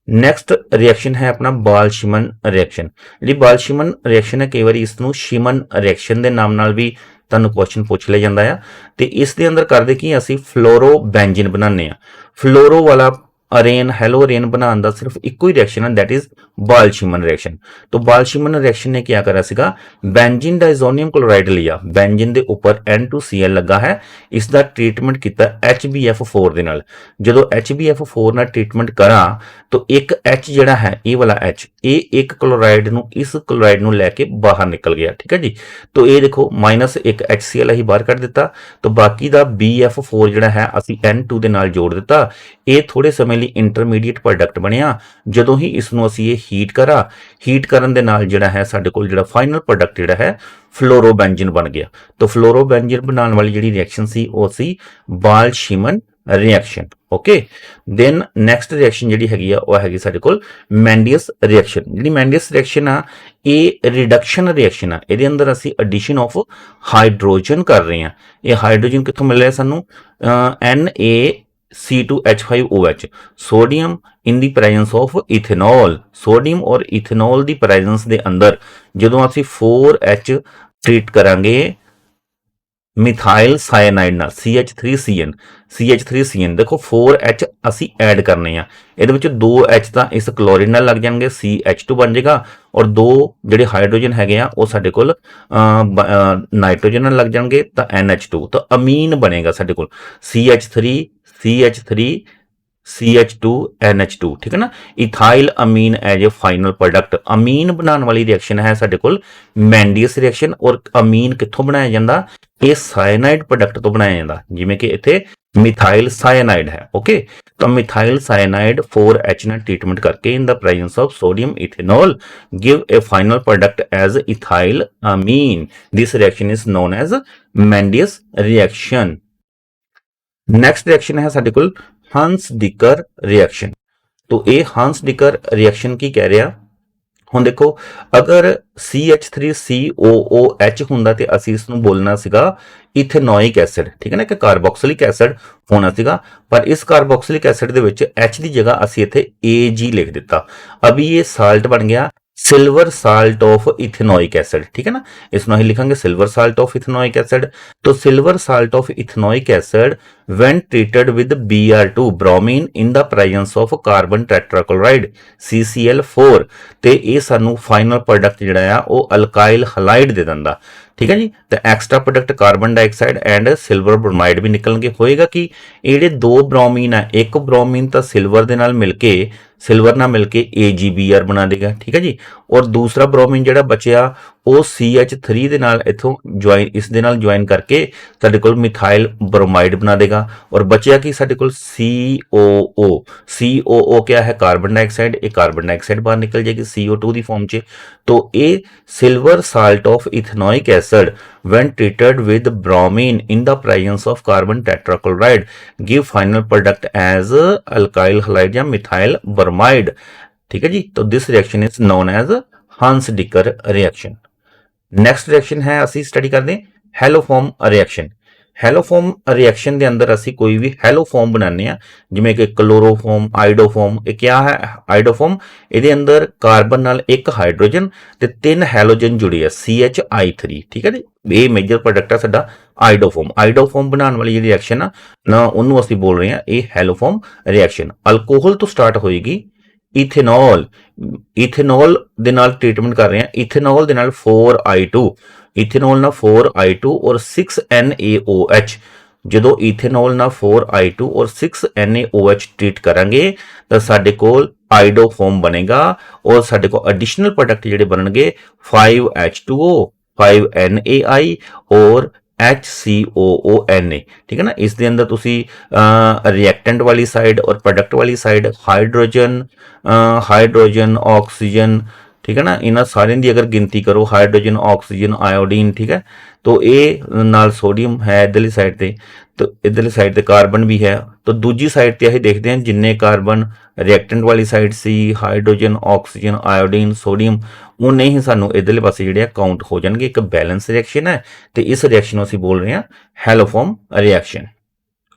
नैक्सट रिएक्शन है अपना बाल-शिमन रिएक्शन। जी बाल-शिमन रिएक्शन है, कई बार इसनूं शिमन रिएक्शन के नाम नाल भी तुहानूं क्वेश्चन पूछ लिया जाता है। तो इस दे अंदर करदे कि असीं फ्लोरोबेंजीन बनाने आ। फ्लोरो वाला अरेन हेलो अरेन बनाने का सिर्फ एक ही रिएक्शन है, दैट इज बाल-शिमन रिएक्शन। तो बाल-शिमन रिएक्शन ने क्या करा सीगा, बेंजीन डाइजोनियम क्लोराइड लिया, बेंजीन के उपर N2Cl लगा है, इसका ट्रीटमेंट किया HbF4 दे नाल। जदों HbF4 नाल ट्रीटमेंट करा तो एक H जिहड़ा है, ये वाला H, ये एक क्लोराइड नूं इस क्लोराइड नूं लैके बाहर निकल गया, ठीक है जी। तो ये देखो माइनस एक HCl असीं बाहर कढ दिता, तो बाकी दा BF4 जिहड़ा है असीं N2 दे नाल जोड़ दिता। ये थोड़े समय ਸਮਝ ਲਈ ਇੰਟਰਮੀਡੀਏਟ ਪ੍ਰੋਡਕਟ ਬਣਿਆ। ਜਦੋਂ ਹੀ ਇਸ ਨੂੰ ਅਸੀਂ ਇਹ ਹੀਟ ਕਰਨ ਦੇ ਨਾਲ ਜਿਹੜਾ ਹੈ ਸਾਡੇ ਕੋਲ ਜਿਹੜਾ ਫਾਈਨਲ ਪ੍ਰੋਡਕਟ ਜਿਹੜਾ ਹੈ ਫਲੋਰੋਬੈਂਜਨ ਬਣ ਗਿਆ। ਤਾਂ ਫਲੋਰੋਬੈਂਜਨ ਬਣਾਉਣ ਵਾਲੀ ਜਿਹੜੀ ਰਿਐਕਸ਼ਨ ਸੀ ਉਹ ਸੀ Balz Schiemann reaction. Okay, then next reaction ਜਿਹੜੀ ਹੈਗੀ ਆ ਉਹ ਹੈਗੀ ਸਾਡੇ ਕੋਲ ਮੈਂਡੀਅਸ ਰਿਐਕਸ਼ਨ। ਜਿਹੜੀ ਮੈਂਡੀਅਸ ਰਿਐਕਸ਼ਨ ਆ ਇਹ ਰਿਡਕਸ਼ਨ ਰਿਐਕਸ਼ਨ ਆ। ਇਹਦੇ ਅੰਦਰ ਅਸੀਂ ਐਡੀਸ਼ਨ ਆਫ ਹਾਈਡਰੋਜਨ ਕਰ ਰਹੇ ਹਾਂ। ਇਹ ਹਾਈਡਰੋਜਨ ਕਿੱਥੋਂ ਮਿਲ ਰਿਹਾ ਸਾਨੂੰ? NaC2H5OH, sodium in the presence of ਇਥੇਨॉल। Sodium ਔਰ ਇਥੇਨॉल ਦੀ ਪ੍ਰੈਜ਼ੈਂਸ ਦੇ ਅੰਦਰ ਜਦੋਂ ਅਸੀਂ 4H ਟ੍ਰੀਟ ਕਰਾਂਗੇ ਮਿਥਾइल ਸਾਇਨਾਈਡ ਨਾਲ CH3CN ਦੇਖੋ 4H ਅਸੀਂ ਐਡ ਕਰਨੇ ਆ। ਇਹਦੇ ਵਿੱਚ 2H ਤਾਂ ਇਸ ਕਲੋਰੀਨ ਨਾਲ ਲੱਗ ਜਾਣਗੇ, CH2 ਬਣ ਜਾਏਗਾ, ਔਰ 2 ਜਿਹੜੇ ਹਾਈਡਰੋਜਨ ਹੈਗੇ ਆ ਉਹ ਸਾਡੇ ਕੋਲ ਨਾਈਟ੍ਰੋਜਨ ਨਾਲ ਲੱਗ ਜਾਣਗੇ ਤਾਂ NH2, ਤਾਂ ਅਮੀਨ ਬਣੇਗਾ ਸਾਡੇ ਕੋਲ CH2NH2, ਠੀਕ ਹੈ ਨਾ। ਇਥਾਈਲ ਅਮੀਨ ਐਜ ए ਫਾਈਨਲ ਪ੍ਰੋਡਕਟ। ਅਮੀਨ ਬਣਾਉਣ ਵਾਲੀ ਰਿਐਕਸ਼ਨ ਹੈ ਸਾਡੇ ਕੋਲ ਮੈਂਡੀਅਸ ਰਿਐਕਸ਼ਨ। ਔਰ ਅਮੀਨ ਕਿੱਥੋਂ ਬਣਾਇਆ ਜਾਂਦਾ? ਇਹ ਸਾਇਨਾਈਡ ਪ੍ਰੋਡਕਟ ਤੋਂ ਬਣਾਇਆ ਜਾਂਦਾ, ਜਿਵੇਂ ਕਿ ਇੱਥੇ ਮਿਥਾइल ਸਾਇਨਾਈਡ ਹੈ। ਓਕੇ, ਤਾਂ ਮਿਥਾइल ਸਾਇਨਾਈਡ 4H ਨਾਲ ਟ੍ਰੀਟਮੈਂਟ ਕਰਕੇ in the presence of sodium ethanol give a final product as ethyl amine. This reaction is known as Mendius reaction. Next reaction है साडे कोल हंस डिकर रिएक्शन। तो ये हंस डिकर रिएक्शन की कह रहा ਹੁਣ देखो अगर CH3COOH ਹੁੰਦਾ ਤੇ ਅਸੀਂ ਇਸ ਨੂੰ ਬੋਲਣਾ ਸੀਗਾ ਇਥेनॉइक एसिड, ठीक है ना, कि कार्बोक्सिलिक एसिड होना सीगा। पर इस कार्बोक्सिलिक एसिड ਦੇ ਵਿੱਚ H ਦੀ ਜਗ੍ਹਾ ਅਸੀਂ ਇੱਥੇ AG ਲਿਖ ਦਿੱਤਾ। अभी ये साल्ट बन गया silver salt of ethanoic acid, ठीक है ना। इसमें ही लिखेंगे silver salt of ethanoic acid. तो silver salt of ethanoic acid when treated with Br2 bromine in the presence of carbon tetrachloride CCl4 ਤੇ ਇਹ ਸਾਨੂੰ ਫਾਈਨਲ ਪ੍ਰੋਡਕਟ ਜਿਹੜਾ ਆ ਉਹ ਅਲਕਾਈਲ ਹਲਾਈਡ ਦੇ ਦਿੰਦਾ, ठीक है जी। तो extra product carbon dioxide and silver bromide भी निकलणगे। होएगा कि ये दो ब्रोमीन है, एक ब्रोमीन तो सिल्वर दे नाल मिलके AgBr बना देगा, ठीक है जी। और दूसरा ब्रोमीन जिहड़ा बचिया वो CH3 दे नाल इथों ज्वाइन इस दे नाल ज्वाइन करके साडे कोल मिथाइल ब्रोमाइड बना देगा। और बचिया कि साडे कोल COO क्या है? Carbon dioxide. ये कार्बन डाइऑक्साइड बाहर निकल जाएगी CO2 की फॉर्म च। तो ये silver salt of ethanoic acid when treated with bromine in the presence of carbon tetrachloride give final product as alkyl halide या methyl bromide, ठीक है जी। तो this reaction is known as Hans-Dicker reaction। Next reaction है ਅਸੀਂ study करते हैं ਹੈਲੋਫੋਮ reaction. ਹੈਲੋਫੋਮ reaction ਦੇ ਅੰਦਰ ਅਸੀਂ ਕੋਈ ਵੀ ਹੈਲੋਫੋਮ ਬਣਾਉਂਦੇ ਆ, ਜਿਵੇਂ ਕਿ ਕਲੋਰੋਫੋਮ, ਆਈਡੋਫੋਮ। ਇਹ ਕੀ ਹੈ? ਆਈਡੋਫੋਮ ਇਹਦੇ ਅੰਦਰ ਕਾਰਬਨ ਨਾਲ ਇੱਕ ਹਾਈਡਰੋਜਨ ਤੇ 3 ਹੈਲੋਜਨ ਜੁੜੇ ਆ CHI3, ਠੀਕ ਹੈ ਜੀ। ਇਹ ਮੇਜਰ ਪ੍ਰੋਡਕਟ ਆ ਸਾਡਾ ਆਈਡੋਫੋਮ। ਆਈਡੋਫੋਮ ਬਣਾਉਣ ਵਾਲੀ ਜਿਹੜੀ ਰਿਐਕਸ਼ਨ ਆ ਨਾ ਉਹਨੂੰ ਅਸੀਂ ਬੋਲ ਰਹੇ ਆ ਇਹ ਹੈਲੋਫੋਮ ਰਿਐਕਸ਼ਨ। ਅਲਕੋਹਲ ਤੋਂ ਸਟਾਰਟ ਹੋਏਗੀ इथेनॉल ਦੇ ਨਾਲ ਟ੍ਰੀਟਮੈਂਟ ਕਰ ਰਹੇ ਆ। ਇਥੇਨॉल ਦੇ ਨਾਲ 4I2, इथेनॉल ਨਾਲ 4I2 और 6NaOH। ਜਦੋਂ इथेनॉल ਨਾਲ 4I2 और 6NaOH ट्रीट करांगे ਤਾਂ ਸਾਡੇ ਕੋਲ ਆਈਡੋਫੋਮ ਬਣੇਗਾ। और ਸਾਡੇ ਕੋਲ ਐਡੀਸ਼ਨਲ ਪ੍ਰੋਡਕਟ ਜਿਹੜੇ ਬਣਨਗੇ 5H2O, 5NaI और HCOONA, ठीक है ना। इस दे अंदर तुसी रिएक्टेंट वाली साइड और प्रोडक्ट वाली साइड हाइड्रोजन ऑक्सीजन, ठीक है ना, इन्हां सारियां दी अगर गिनती करो हाइड्रोजन ऑक्सीजन आयोडीन, ठीक है। तो ये नाल सोडियम है इधरली साइड ते, तो इधरली साइड ते कार्बन भी है। तो दूजी साइड ते असीं देखते हैं जिन्ने कार्बन रिएक्टेंट वाली side C hydrogen oxygen iodine sodium उन्ने ही सानू इधरले पासे जिहड़े काउंट हो जाणगे। एक बैलेंस रिएक्शन है तो इस रिएक्शन असीं बोल रहे हैं हैलोफॉर्म रिएक्शन।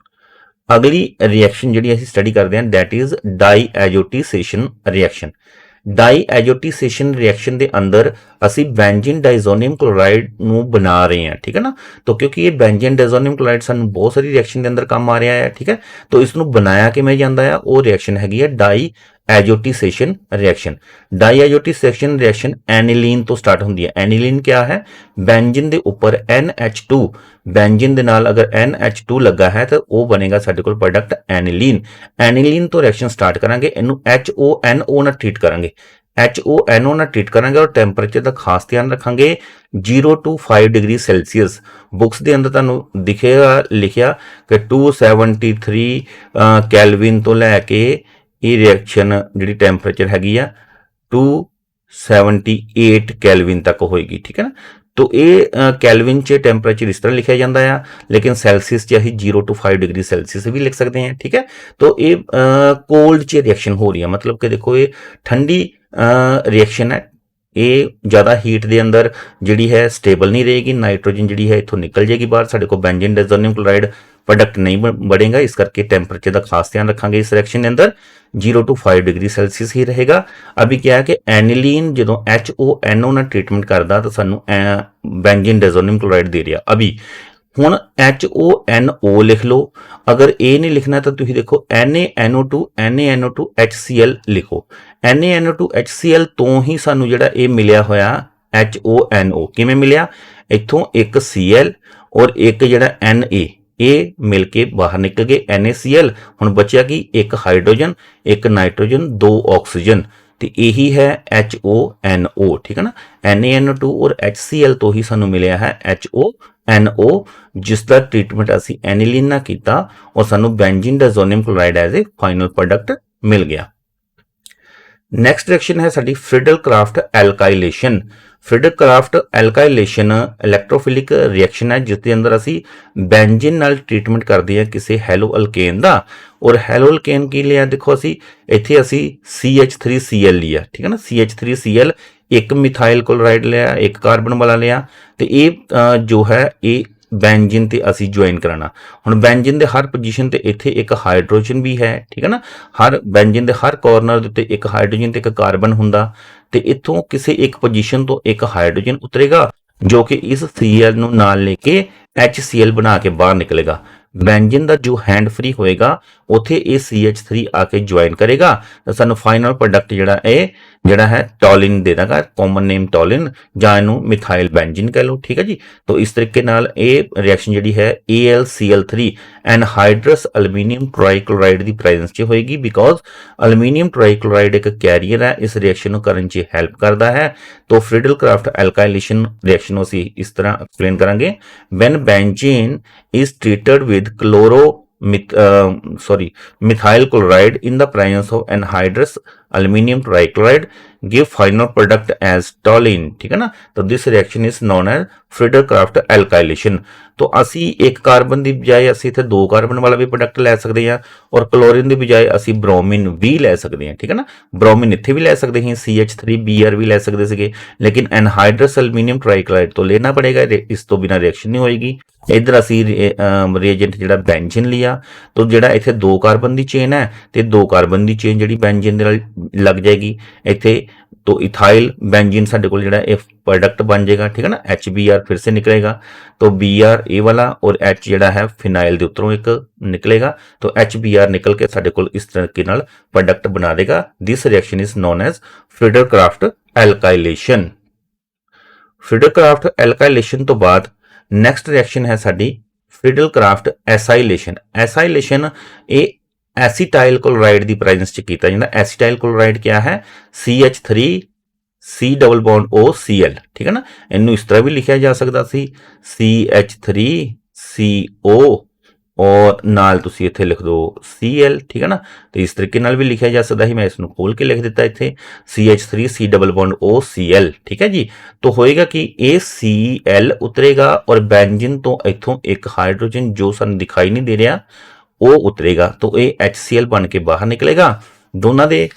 अगली रिएक्शन जिहड़ी असीं स्टडी करते हैं दैट इज डाईएजोटिसेशन रिएक्शन। डाईएजोटिसेशन रिएक्शन के अंदर ਅਸੀਂ ਬੈਂਜ਼ੀਨ ਡਾਈਜ਼ੋਨੀਅਮ ਕਲੋਰਾਈਡ ਨੂੰ ਬਣਾ ਰਹੇ ਹਾਂ, ठीक है ना। तो क्योंकि ये ਬੈਂਜ਼ੀਨ ਡਾਈਜ਼ੋਨੀਅਮ ਕਲੋਰਾਈਡ ਸਾਨੂੰ ਬਹੁਤ ਸਾਰੀ ਰਿਐਕਸ਼ਨ ਦੇ ਅੰਦਰ ਕੰਮ ਆ ਰਿਹਾ ਹੈ, ठीक है। तो ਇਸ ਨੂੰ ਬਣਾਇਆ ਕਿਵੇਂ ਜਾਂਦਾ ਹੈ? ਉਹ ਰਿਐਕਸ਼ਨ ਹੈਗੀ ਹੈ डाईएजोटिसेशन रिएक्शन। डाईएजोटिसेशन रिएक्शन एनिलीन तो स्टार्ट होती है। एनिलीन क्या है? बेंजीन के ऊपर NH2, बेंजीन के नाल अगर NH2 लगा है तो वो बनेगा साडे कोल प्रोडक्ट एनिलीन। एनिलीन तो रिएक्शन स्टार्ट करांगे, इनू HONO ना ट्रीट करांगे। HONO ਨਾਲ ਟ੍ਰੀਟ ਕਰਾਂਗੇ ਔਰ ਟੈਂਪਰੇਚਰ ਦਾ ਖਾਸ ਧਿਆਨ ਰੱਖਾਂਗੇ 0 to 5 ਡਿਗਰੀ ਸੈਲਸੀਅਸ। ਬੁੱਕਸ ਦੇ ਅੰਦਰ ਤੁਹਾਨੂੰ ਦਿਖੇਗਾ ਲਿਖਿਆ ਕਿ 273 ਕੈਲਵਿਨ ਤੋਂ ਲੈ ਕੇ ਇਹ ਰਿਐਕਸ਼ਨ ਜਿਹੜੀ ਟੈਂਪਰੇਚਰ ਹੈਗੀ ਆ 278 ਕੈਲਵਿਨ ਤੱਕ ਹੋਏਗੀ, ਠੀਕ ਹੈ ਨਾ। तो ये कैलविन च टेंपरेचर इस तरह लिखा जाता है, लेकिन सेल्सियस च असीं 0 to 5 डिग्री सेल्सियस भी लिख सकते हैं, ठीक है। तो ये कोल्ड च रिएक्शन हो रही है, मतलब कि देखो ये ठंडी रिएक्शन है, ये ज़्यादा हीट के अंदर जिहड़ी है स्टेबल नहीं रहेगी, नाइट्रोजन जिहड़ी है इत्थों निकल जाएगी बाहर, साडे कोल बेंजीन डाइज़ोनियम क्लोराइड प्रोडक्ट नहीं बनेगा। इस करके टैंपरेचर का खास ध्यान रखांगे इस रिएक्शन के अंदर 0 to 5 डिग्री सेल्सियस ही रहेगा। अभी क्या है कि एनिलीन जो HONO ਨਾਲ ट्रीटमेंट करता तो सानू बेंजीन डाइज़ोनियम क्लोराइड दे रहा। अभी हुण HONO लिख लो, अगर ये नहीं लिखना तो तुसीं देखो NaNO2 HCl लिखो। NaNO2 HCl तो ही सानू जिहड़ा ये मिलिया होया HONO किवें मिलिया, इत्थों एक Cl और एक जिहड़ा Na ये मिल के बाहर निकल गए NaCl। हुण बचिया कि एक हाइड्रोजन, एक नाइट्रोजन, 2 ऑक्सीजन, तो यही है HONO, ठीक है ना। NaNO2 और HCl तो ही सानू मिलिया है HONO, जिसका ट्रीटमेंट असी एनिलीन ना कीता और सानू benzene diazonium chloride as a final product मिल गया। नैक्सट रिएक्शन है साडी Friedel craft alkylation. Friedel craft alkylation electrophilic reaction है जिसके अंदर असी बेंजीन नाल ट्रीटमेंट करते हैं किसी हैलो अल्केन का। और हैलो अल्केन की लिया देखो असी इत्थे असी CH3Cl लिया, ठीक है ना। CH3Cl एक मिथाइल क्लोराइड लिया, एक कार्बन वाला लिया, तो ये जो है ये बेंजीन ते असी ज्वाइन कराना। हुण बेंजीन दे हर पोजीशन ते इत्थे एक हाइड्रोजन भी है, ठीक है ना। हर बेंजीन दे हर कॉर्नर दे उत्ते एक हाइड्रोजन ते एक कार्बन हुंदा, ते इत्थों किसी एक पोजीशन तो एक हाइड्रोजन उतरेगा जो कि इस Cl नूं नाल लेके HCl बना के बाहर निकलेगा। बेंजीन का जो हैंड फ्री होएगा उत्थे ये CH3 आके ज्वाइन करेगा, तो सानू फाइनल प्रोडक्ट जिहड़ा है टॉलिन दे देगा, कॉमन नेम टॉलिन, जां इहनूं मिथाइल बेंजीन कह लो, ठीक है जी। तो इस तरीके नाल ये रिएक्शन जिहड़ी है AlCl3 एनहाइड्रस अलमीनियम ट्राईक्लोराइड की प्रेजेंस च होएगी, बिकॉज अलमीनियम ट्राईक्लोराइड एक कैरियर है, इस रिएक्शन को करन च हेल्प करता है। तो फ्रीडल क्राफ्ट एल्काइलेशन रिएक्शन असीं इस तरह एक्सप्लेन करांगे। When benzene is treated with methyl chloride in the presence of anhydrous aluminium trichloride give final product as toluene, ठीक है ना। तो this reaction is known as Friedel craft alkylation. तो असी एक कार्बन की बजाय असी इत्थे 2 कार्बन वाला भी प्रोडक्ट लै सकते हैं, और क्लोरीन की बजाय असी ब्रोमीन भी लै सकते हैं, ठीक है ना। ब्रोमीन इत्थे भी लै सकते हैं, CH3Br भी लै सकते सीगे, लेकिन एनहाइड्रस अलमीनियम ट्राईक्लोराइड तो लेना पड़ेगा, इस तो बिना रिएक्शन नहीं होएगी। इधर असी रिएजेंट जिहड़ा बेंजीन लिया, तो जिहड़ा इत्थे 2 कार्बन की चेन है तो 2 कार्बन की चेन जिहड़ी बेंजीन दे नाल लग जाएगी इत्थे, तो इथाइल बेंजीन साडे कोल जिहड़ा ये प्रोडक्ट बन जाएगा, ठीक है ना। HBr फिर से निकलेगा, तो Br ए वाला और H जिहड़ा है फिनाइल के उत्तरों एक निकलेगा, तो HBr निकल के साडे कोल इस तरीके नाल प्रोडक्ट बना देगा। This reaction is known as Friedel craft alkylation. Friedel craft alkylation तो बाद नैक्सट रिएक्शन है साडी फ्रीडल क्राफ्ट एसाइलेशन। एसाइलेशन ये एसीटाइल क्लोराइड की प्रेजेंस च कीता जांदा। एसीटाइल क्लोराइड क्या है, CH3C++OCl, ठीक है ना। इनू इस तरह भी लिखा जा सकता सी CH3CO और नाल तुसी इत्थे लिख दो Cl, ठीक है ना। तो इस तरीके नाल भी लिखा जा सकता है, मैं इसनूं खोल के लिख दिता इत्थे CH3C++OCl, ठीक है जी। तो होएगा कि ये Cl उतरेगा और बेंजीन तो इत्थों एक हाइड्रोजन जो सानूं दिखाई नहीं दे रहा वो उतरेगा, तो ये HCl बन के बाहर निकलेगा। दोनों के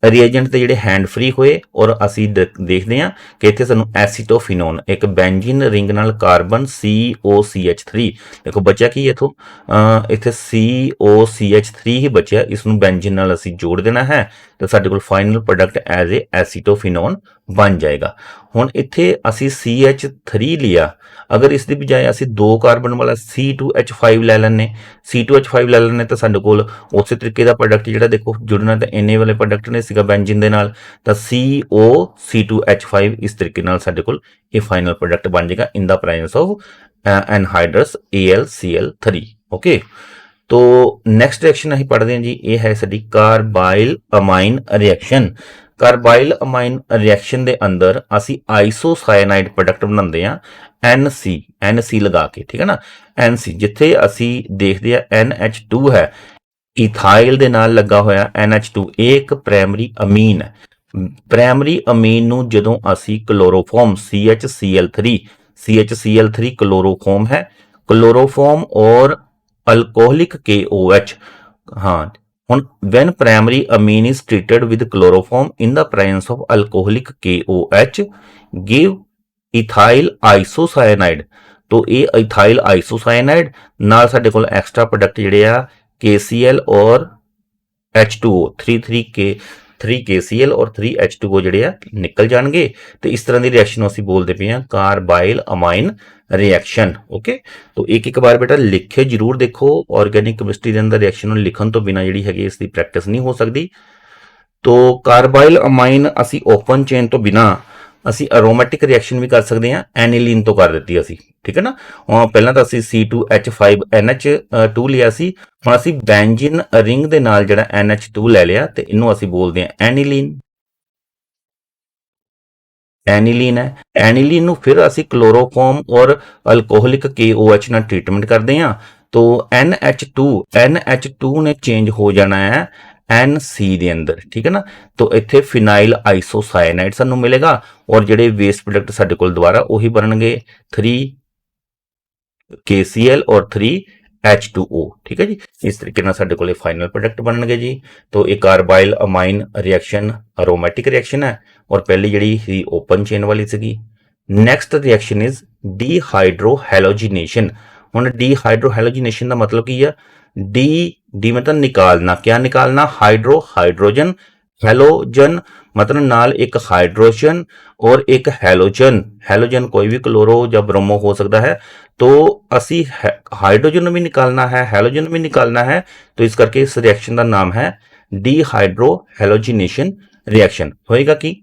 रिएजेंट ते जिहड़े हैंड फ्री होए और असी देखते हैं कि इत्थे सानूं एसीटोफिनोन एक बेंजीन रिंग नाल कार्बन COCH3 देखो बचा कि इथों इत्थे COCH3 ही बचा, इसनूं बेंजीन नाल असी जोड़ देना है, तो साडे कोल final product as a acetophenone बन जाएगा। हुण इत्थे असी CH3 लिया, अगर इसकी बजाय असी 2 कार्बन वाला C2H5 लै लैने, C2H5 लै लैने तो साडे कोल उस तरीके का प्रोडक्ट जिहड़ा देखो जुड़ना तो इन्ने वाले प्रोडक्ट ने सीगा बेंजीन दे नाल, तो COC2H5 इस तरीके नाल साडे कोल ये फाइनल प्रोडक्ट बन जाएगा इन the presence of anhydrous AlCl3। Okay, तो नैक्सट रिएक्शन असीं पढ़ते हैं जी, ये है साडी कार्बाइल अमाइन रिएक्शन। ਕਾਰਬਾਈਲ ਅਮਾਈਨ ਰਿਐਕਸ਼ਨ ਦੇ ਅੰਦਰ ਅਸੀਂ ਆਈਸੋਸਾਇਨਾਈਡ ਪ੍ਰੋਡਕਟ ਬਣਾਉਂਦੇ ਆ NC ਲਗਾ ਕੇ, ਠੀਕ ਹੈ ਨਾ। NC ਜਿੱਥੇ ਅਸੀਂ ਦੇਖਦੇ ਆ NH2 ਹੈ, ਇਥਾਈਲ ਦੇ ਨਾਲ ਲੱਗਾ ਹੋਇਆ NH2, ਇਹ ਇੱਕ ਪ੍ਰਾਇਮਰੀ ਅਮੀਨ ਹੈ। ਪ੍ਰਾਇਮਰੀ ਅਮੀਨ ਨੂੰ ਜਦੋਂ ਅਸੀਂ ਕਲੋਰੋਫਾਰਮ CHCl3 ਕਲੋਰੋਫਾਰਮ ਹੈ, ਕਲੋਰੋਫਾਰਮ ਔਰ ਅਲਕੋਹਲਿਕ KOH, हाँ ਹੁਣ when primary amine is treated with chloroform in the presence of alcoholic KOH give ethyl isocyanide, तो ਇਹ ethyl isocyanide ਨਾਲ ਸਾਡੇ ਕੋਲ ਐਕਸਟਰਾ ਪ੍ਰੋਡਕਟ ਜਿਹੜੇ ਆ KCl ਔਰ H2O 3KCl ਔਰ 3H2O ਜਿਹੜੇ ਆ ਨਿਕਲ ਜਾਣਗੇ। ਤੇ ਇਸ ਤਰ੍ਹਾਂ ਦੀ ਰਿਐਕਸ਼ਨ ਨੂੰ ਅਸੀਂ ਬੋਲਦੇ ਪਏ ਆ ਕਾਰਬਾਈਲ ਅਮਾਈਨ रिएक्शन। ओके, तो एक एक बार बेटा लिखे जरूर देखो, ऑर्गेनिक केमिस्ट्री के अंदर रिएक्शन ਨੂੰ ਲਿਖਣ ਤੋਂ ਬਿਨਾ ਜਿਹੜੀ ਹੈਗੀ ਇਸ ਦੀ ਪ੍ਰੈਕਟਿਸ ਨਹੀਂ ਹੋ ਸਕਦੀ। तो ਕਾਰਬਾਈਲ ਅਮਾਈਨ ਅਸੀਂ ਓਪਨ ਚੇਨ ਤੋਂ ਬਿਨਾ ਅਸੀਂ ਅਰੋਮੈਟਿਕ ਰਿਐਕਸ਼ਨ ਵੀ ਕਰ ਸਕਦੇ ਹਾਂ, ਐਨਿਲੀਨ ਤੋਂ ਕਰ ਦਿੱਤੀ ਅਸੀਂ, ਠੀਕ ਹੈ ਨਾ। ਪਹਿਲਾਂ ਤਾਂ ਅਸੀਂ C2H5NH2 ਲਿਆ ਸੀ, ਹੁਣ ਅਸੀਂ ਬੈਂਜ਼ੀਨ ਰਿੰਗ ਦੇ ਨਾਲ ਜਿਹੜਾ NH2 ਲੈ ਲਿਆ ਤੇ ਇਹਨੂੰ ਅਸੀਂ ਬੋਲਦੇ ਹਾਂ ਐਨਿਲੀਨ। एनिलीन है, एनिलीन ਨੂੰ ਫਿਰ ਅਸੀਂ क्लोरोफॉर्म और अल्कोहलिक KOH ਨਾਲ ट्रीटमेंट करते हैं, तो NH2 ने चेंज हो जाना है NC ਦੇ ਅੰਦਰ, ठीक है ना। तो ਇੱਥੇ ਫਿਨਾਈਲ ਆਈਸੋਸਾਇਨਾਈਡ ਸਾਨੂੰ ਮਿਲੇਗਾ और ਜਿਹੜੇ ਵੇਸਟ ਪ੍ਰੋਡਕਟ ਸਾਡੇ ਕੋਲ ਦੁਬਾਰਾ ਉਹੀ ਬਣਨਗੇ 3KCl और 3H2O, ठीक है जी। इस तरीके ਨਾਲ ਸਾਡੇ ਕੋਲੇ फाइनल प्रोडक्ट ਬਣਨਗੇ ਜੀ। तो ਇਹ ਕਾਰਬਾਈਲ ਅਮਾਈਨ ਰਿਐਕਸ਼ਨ ਅਰੋਮੈਟਿਕ ਰਿਐਕਸ਼ਨ ਹੈ और पहली ਜਿਹੜੀ ਸੀ ओपन चेन वाली ਸੀਗੀ। Next reaction is dehydrohalogenation. ਹੁਣ डिहाइड्रोहैलोजिनेशन ਦਾ मतलब ਕੀ ਆ? डी मतलब निकालना, क्या निकालना? हाइड्रोजन, हैलोजन मतलब नाल एक हाइड्रोजन और एक हैलोजन कोई भी क्लोरो या ब्रोमो हो सकता है, तो असी हाइड्रोजन भी निकालना है, हैलोजन भी निकालना है, तो इस करके इस रिएक्शन का नाम है डिहाइड्रोहैलोजिनेशन रिएक्शन। होएगा कि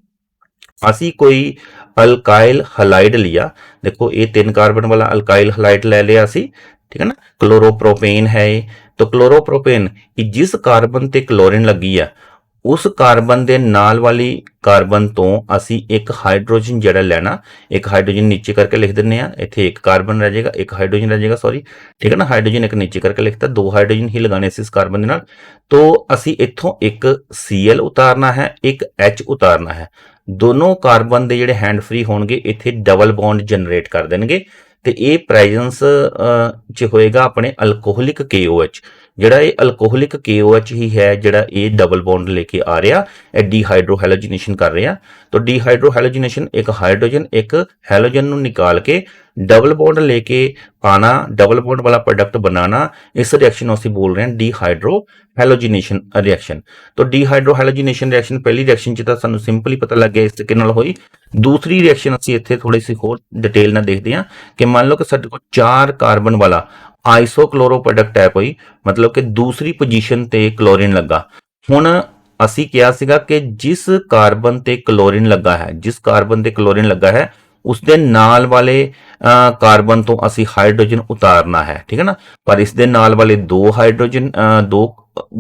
असी कोई अल्काइल हलाइड लिया, देखो ये 3 कार्बन वाला अल्काइल हलाइड ले लिया असी, ठीक है ना। क्लोरोप्रोपेन है, तो क्लोरोप्रोपेन जिस कार्बन ते क्लोरीन लगी है उस कार्बन के नाल वाली कार्बन तो असी एक हाइड्रोजन जड़ा लेना, एक हाइड्रोजन नीचे करके लिख देने, इत्थे एक कार्बन रह जाएगा, एक हाइड्रोजन रह जाएगा, सॉरी, ठीक है ना। हाइड्रोजन एक नीचे करके लिखता, 2 हाइड्रोजन ही लगाने से इस कार्बन के नाल, तो असी इत्थों एक Cl उतारना है, एक H उतारना है। दोनों कार्बन के जिहड़े हैंड फ्री होणगे इत्थे डबल बॉन्ड जनरेट कर देणगे, ते ये प्रेजेंस च होएगा अपने अल्कोहलिक KOH, ਜਿਹੜਾ ਇਹ ਅਲਕੋਹਲਿਕ KOH ਹੀ ਹੈ ਜਿਹੜਾ ਇਹ ਡਬਲ ਬੌਂਡ ਲੈ ਕੇ ਆ ਰਿਹਾ, ਇਹ ਡੀਹਾਈड्रोहैलोजिनेशन कर रहा। तो ਡੀਹਾਈड्रोहैलोजिनेशन एक हाइड्रोजन एक हैलोजन ਨੂੰ निकाल के डबल बॉन्ड लेके आना, डबल बॉन्ड वाला प्रोडक्ट बनाना, इस रिएक्शन को ਅਸੀਂ बोल रहे हैं ਡੀਹਾਈड्रोहैलोजिनेशन रिएक्शन। तो ਡੀਹਾਈड्रोहैलोजिनेशन रिएक्शन पहली रिएक्शन ਚ ਤਾਂ ਸਾਨੂੰ ਸਿੰਪਲੀ ਪਤਾ ਲੱਗ ਗਿਆ ਇਸ ਤਰੀਕੇ ਨਾਲ ਹੋਈ। दूसरी रिएक्शन ਅਸੀਂ ਇੱਥੇ ਥੋੜੀ ਸੀ ਹੋਰ डिटेल ਨਾਲ ਦੇਖਦੇ ਹਾਂ ਕਿ ਮੰਨ ਲਓ ਕਿ ਸਾਡੇ ਕੋਲ 4 कार्बन वाला आइसोक्लोरो प्रोडक्ट है कोई, मतलब कि दूसरी पोजीशन ते क्लोरीन लगा। हुण असी क्या सीगा कि जिस कार्बन ते क्लोरीन लगा है, जिस कार्बन ते क्लोरीन लगा है उसके नाल वाले कार्बन तो असी हाइड्रोजन उतारना है, ठीक है ना। पर इस दे नाल वाले 2 हाइड्रोजन 2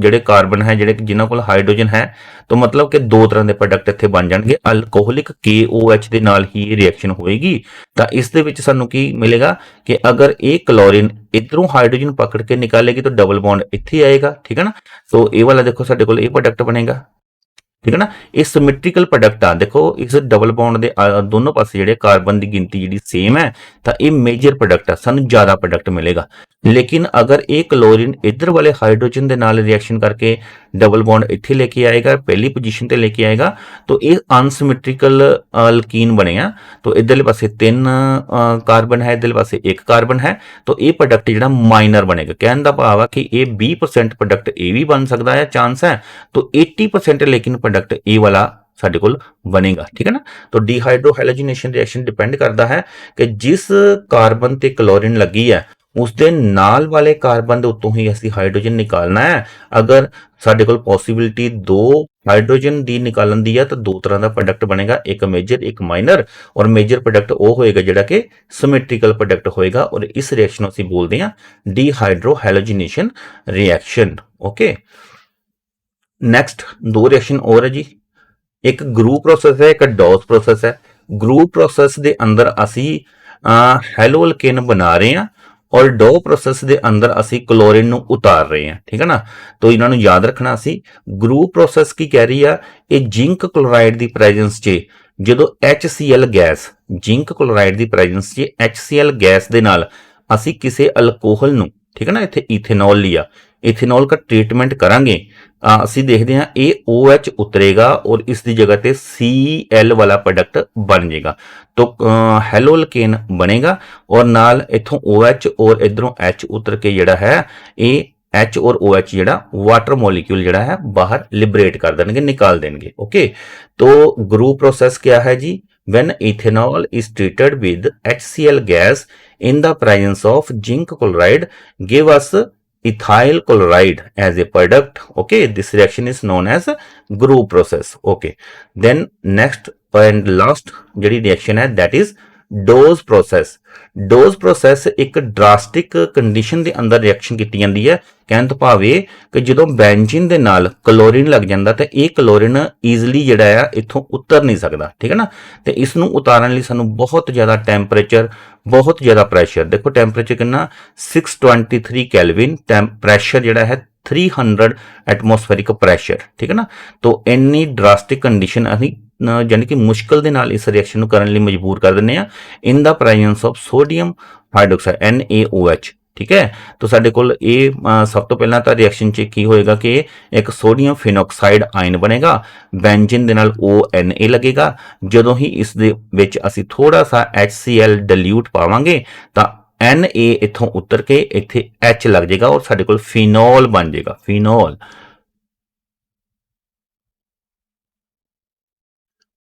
ਜਿਹੜੇ ਕਾਰਬਨ ਹੈ ਜਿਹੜੇ ਜਿਨ੍ਹਾਂ ਕੋਲ ਹਾਈਡਰੋਜਨ ਹੈ, तो मतलब कि 2 ਤਰ੍ਹਾਂ ਦੇ ਪ੍ਰੋਡਕਟ ਇੱਥੇ ਬਣ ਜਾਣਗੇ। ਅਲਕੋਹਲਿਕ KOH ਦੇ ਨਾਲ ਹੀ ਰਿਐਕਸ਼ਨ ਹੋਏਗੀ, ਤਾਂ ਇਸ ਦੇ ਵਿੱਚ ਸਾਨੂੰ ਕੀ ਮਿਲੇਗਾ ਕਿ ਅਗਰ ਇਹ क्लोरीन इधरों हाइड्रोजन पकड़ के निकालेगी तो डबल बॉन्ड इत्थे आएगा, ठीक है ना। तो ये वाला देखो साडे कोल ये प्रोडक्ट बनेगा, ठीक है ना। ये सिमेट्रिकल प्रोडक्ट आ, देखो इस डबल बॉन्ड दे दोनों पासे जेडे कार्बन की गिनती जी सेम है, तो ये मेजर प्रोडक्ट है, सानू ज्यादा प्रोडक्ट मिलेगा। लेकिन अगर ये क्लोरीन इधर वाले हाइड्रोजन के नाल रिएक्शन करके डबल बॉन्ड इत्थे लेके आएगा, पहली पोजीशन ते लेके आएगा, तो ये अनसिमेट्रिकल अल्कीन बनेगा। तो इधरले पासे 3 कार्बन है, इधरले पासे 1 कार्बन है, तो ये प्रोडक्ट जिहड़ा माइनर बनेगा। कहने का भाव है कि ये 20% प्रोडक्ट ए भी बन सकता है, चांस है, तो 80% लेकिन प्रोडक्ट ए वाला साडे कोल बनेगा, ठीक है ना। तो ਡੀਹਾਈड्रोहैलोजिनेशन रिएक्शन डिपेंड करता है कि जिस कार्बन ते क्लोरीन लगी है उसके नाल वाले कार्बन के उत्तों ही असी हाइड्रोजन निकालना है। अगर साडे कोल पॉसिबिलिटी 2 हाइड्रोजन दी निकालन दी है तो 2 तरह का प्रोडक्ट बनेगा, एक मेजर एक माइनर, और मेजर प्रोडक्ट वो होएगा जिहड़ा कि सिमेट्रिकल प्रोडक्ट होएगा, और इस रिएक्शन असी बोलते हैं ਡੀहाइड्रोहैलोजिनेशन रिएक्शन। ओके, नेक्स्ट 2 रिएक्शन और है जी। ਇੱਕ ਗਰੂਪ ਪ੍ਰੋਸੈਸ ਹੈ, ਇੱਕ ਡੌਸ ਪ੍ਰੋਸੈਸ ਹੈ। ਗਰੂਪ ਪ੍ਰੋਸੈਸ ਦੇ ਅੰਦਰ ਅਸੀਂ ਹੈਲੋ ਅਲਕੇਨ ਬਣਾ ਰਹੇ ਹਾਂ ਔਰ ਡੋ ਪ੍ਰੋਸੈਸ ਦੇ ਅੰਦਰ ਅਸੀਂ ਕਲੋਰੀਨ ਨੂੰ ਉਤਾਰ ਰਹੇ ਹਾਂ, ਠੀਕ ਹੈ ਨਾ। ਤੋ ਇਹਨਾਂ ਨੂੰ ਯਾਦ ਰੱਖਣਾ ਅਸੀਂ। ਗਰੂਪ ਪ੍ਰੋਸੈਸ ਕੀ ਕਹਿ ਰਹੀ ਆ, ਇਹ ਜ਼ਿੰਕ ਕਲੋਰਾਈਡ ਦੀ ਪ੍ਰੈਜ਼ੈਂਸ 'ਚ ਜਦੋਂ HCl ਗੈਸ, ਜ਼ਿੰਕ ਕਲੋਰਾਈਡ ਦੀ ਪ੍ਰੈਜ਼ੈਂਸ 'ਚ HCl ਗੈਸ ਦੇ ਨਾਲ ਅਸੀਂ ਕਿਸੇ ਅਲਕੋਹਲ ਨੂੰ, ਠੀਕ ਹੈ ਨਾ, ਇੱਥੇ ਇਥੇਨॉल ਲਿਆ, इथेनॉल का ट्रीटमेंट करांगे, ਅਸੀਂ ਦੇਖਦੇ ਹਾਂ ਇਹ OH ਉਤਰੇਗਾ ਔਰ ਇਸ ਦੀ ਜਗ੍ਹਾ ਤੇ Cl ਵਾਲਾ ਪ੍ਰੋਡਕਟ ਬਣ ਜਾਏਗਾ। तो ਹੈਲੋ ਅਲਕੇਨ ਬਣੇਗਾ ਔਰ ਨਾਲ ਇਥੋਂ OH ਔਰ ਇਧਰੋਂ H ਉਤਰ ਕੇ ਜਿਹੜਾ ਹੈ ਇਹ H और OH ਜਿਹੜਾ वाटर मॉलिक्यूल ਜਿਹੜਾ है बाहर लिबरेट कर देंगे, निकाल देंगे। ओके, तो ग्रुप प्रोसेस क्या है जी, when ethanol is treated with HCl gas in the presence of zinc chloride give us ethyl chloride as a product। Okay, this reaction is known as group process। Okay, then next and last ਜਿਹੜੀ reaction ਹੈ that is dose process. Dose process ਇੱਕ drastic condition ਦੇ ਅੰਦਰ reaction ਕੀਤੀ ਜਾਂਦੀ ਹੈ। ਕਹਿਣ ਤੋਂ ਭਾਵ ਇਹ ਕਿ ਜਦੋਂ ਬੈਂਜ਼ੀਨ ਦੇ ਨਾਲ ਕਲੋਰੀਨ ਲੱਗ ਜਾਂਦਾ ਤੇ ਇਹ ਕਲੋਰੀਨ ਈਜ਼ੀਲੀ ਜਿਹੜਾ ਆ ਇੱਥੋਂ ਉਤਰ ਨਹੀਂ ਸਕਦਾ, ਠੀਕ ਹੈ ਨਾ। ਤੇ ਇਸ ਨੂੰ ਉਤਾਰਨ ਲਈ ਸਾਨੂੰ ਬਹੁਤ ਜ਼ਿਆਦਾ ਟੈਂਪਰੇਚਰ, ਬਹੁਤ ਜ਼ਿਆਦਾ ਪ੍ਰੈਸ਼ਰ, ਦੇਖੋ ਟੈਂਪਰੇਚਰ ਕਿੰਨਾ 623 ਕੈਲਵਿਨ, ਪ੍ਰੈਸ਼ਰ ਜਿਹੜਾ ਹੈ 300 ਐਟਮੋਸਫੇਰਿਕ ਪ੍ਰੈਸ਼ਰ, ਠੀਕ ਹੈ ਨਾ। ਤੋ ਇੰਨੀ ਡਰਾਸਟਿਕ ਕੰਡੀਸ਼ਨ ਅਸੀਂ यानी कि मुश्किल दे नाल इस रिएक्शन करने लिए मजबूर कर देने इन the presence of sodium hydroxide NaOH, ठीक है। तो साडे कोल सब तो पहला तो रिएक्शन च की होएगा कि एक सोडियम फिनॉक्साइड आयन बनेगा, बेंजीन दे नाल ONa लगेगा। जदों ही इस दे विच असीं थोड़ा सा HCl डिल्यूट पावांगे तां Na इथों उतर के इत्थे H लग जाएगा और साडे कोल फिनॉल बन जाएगा, फिनॉल।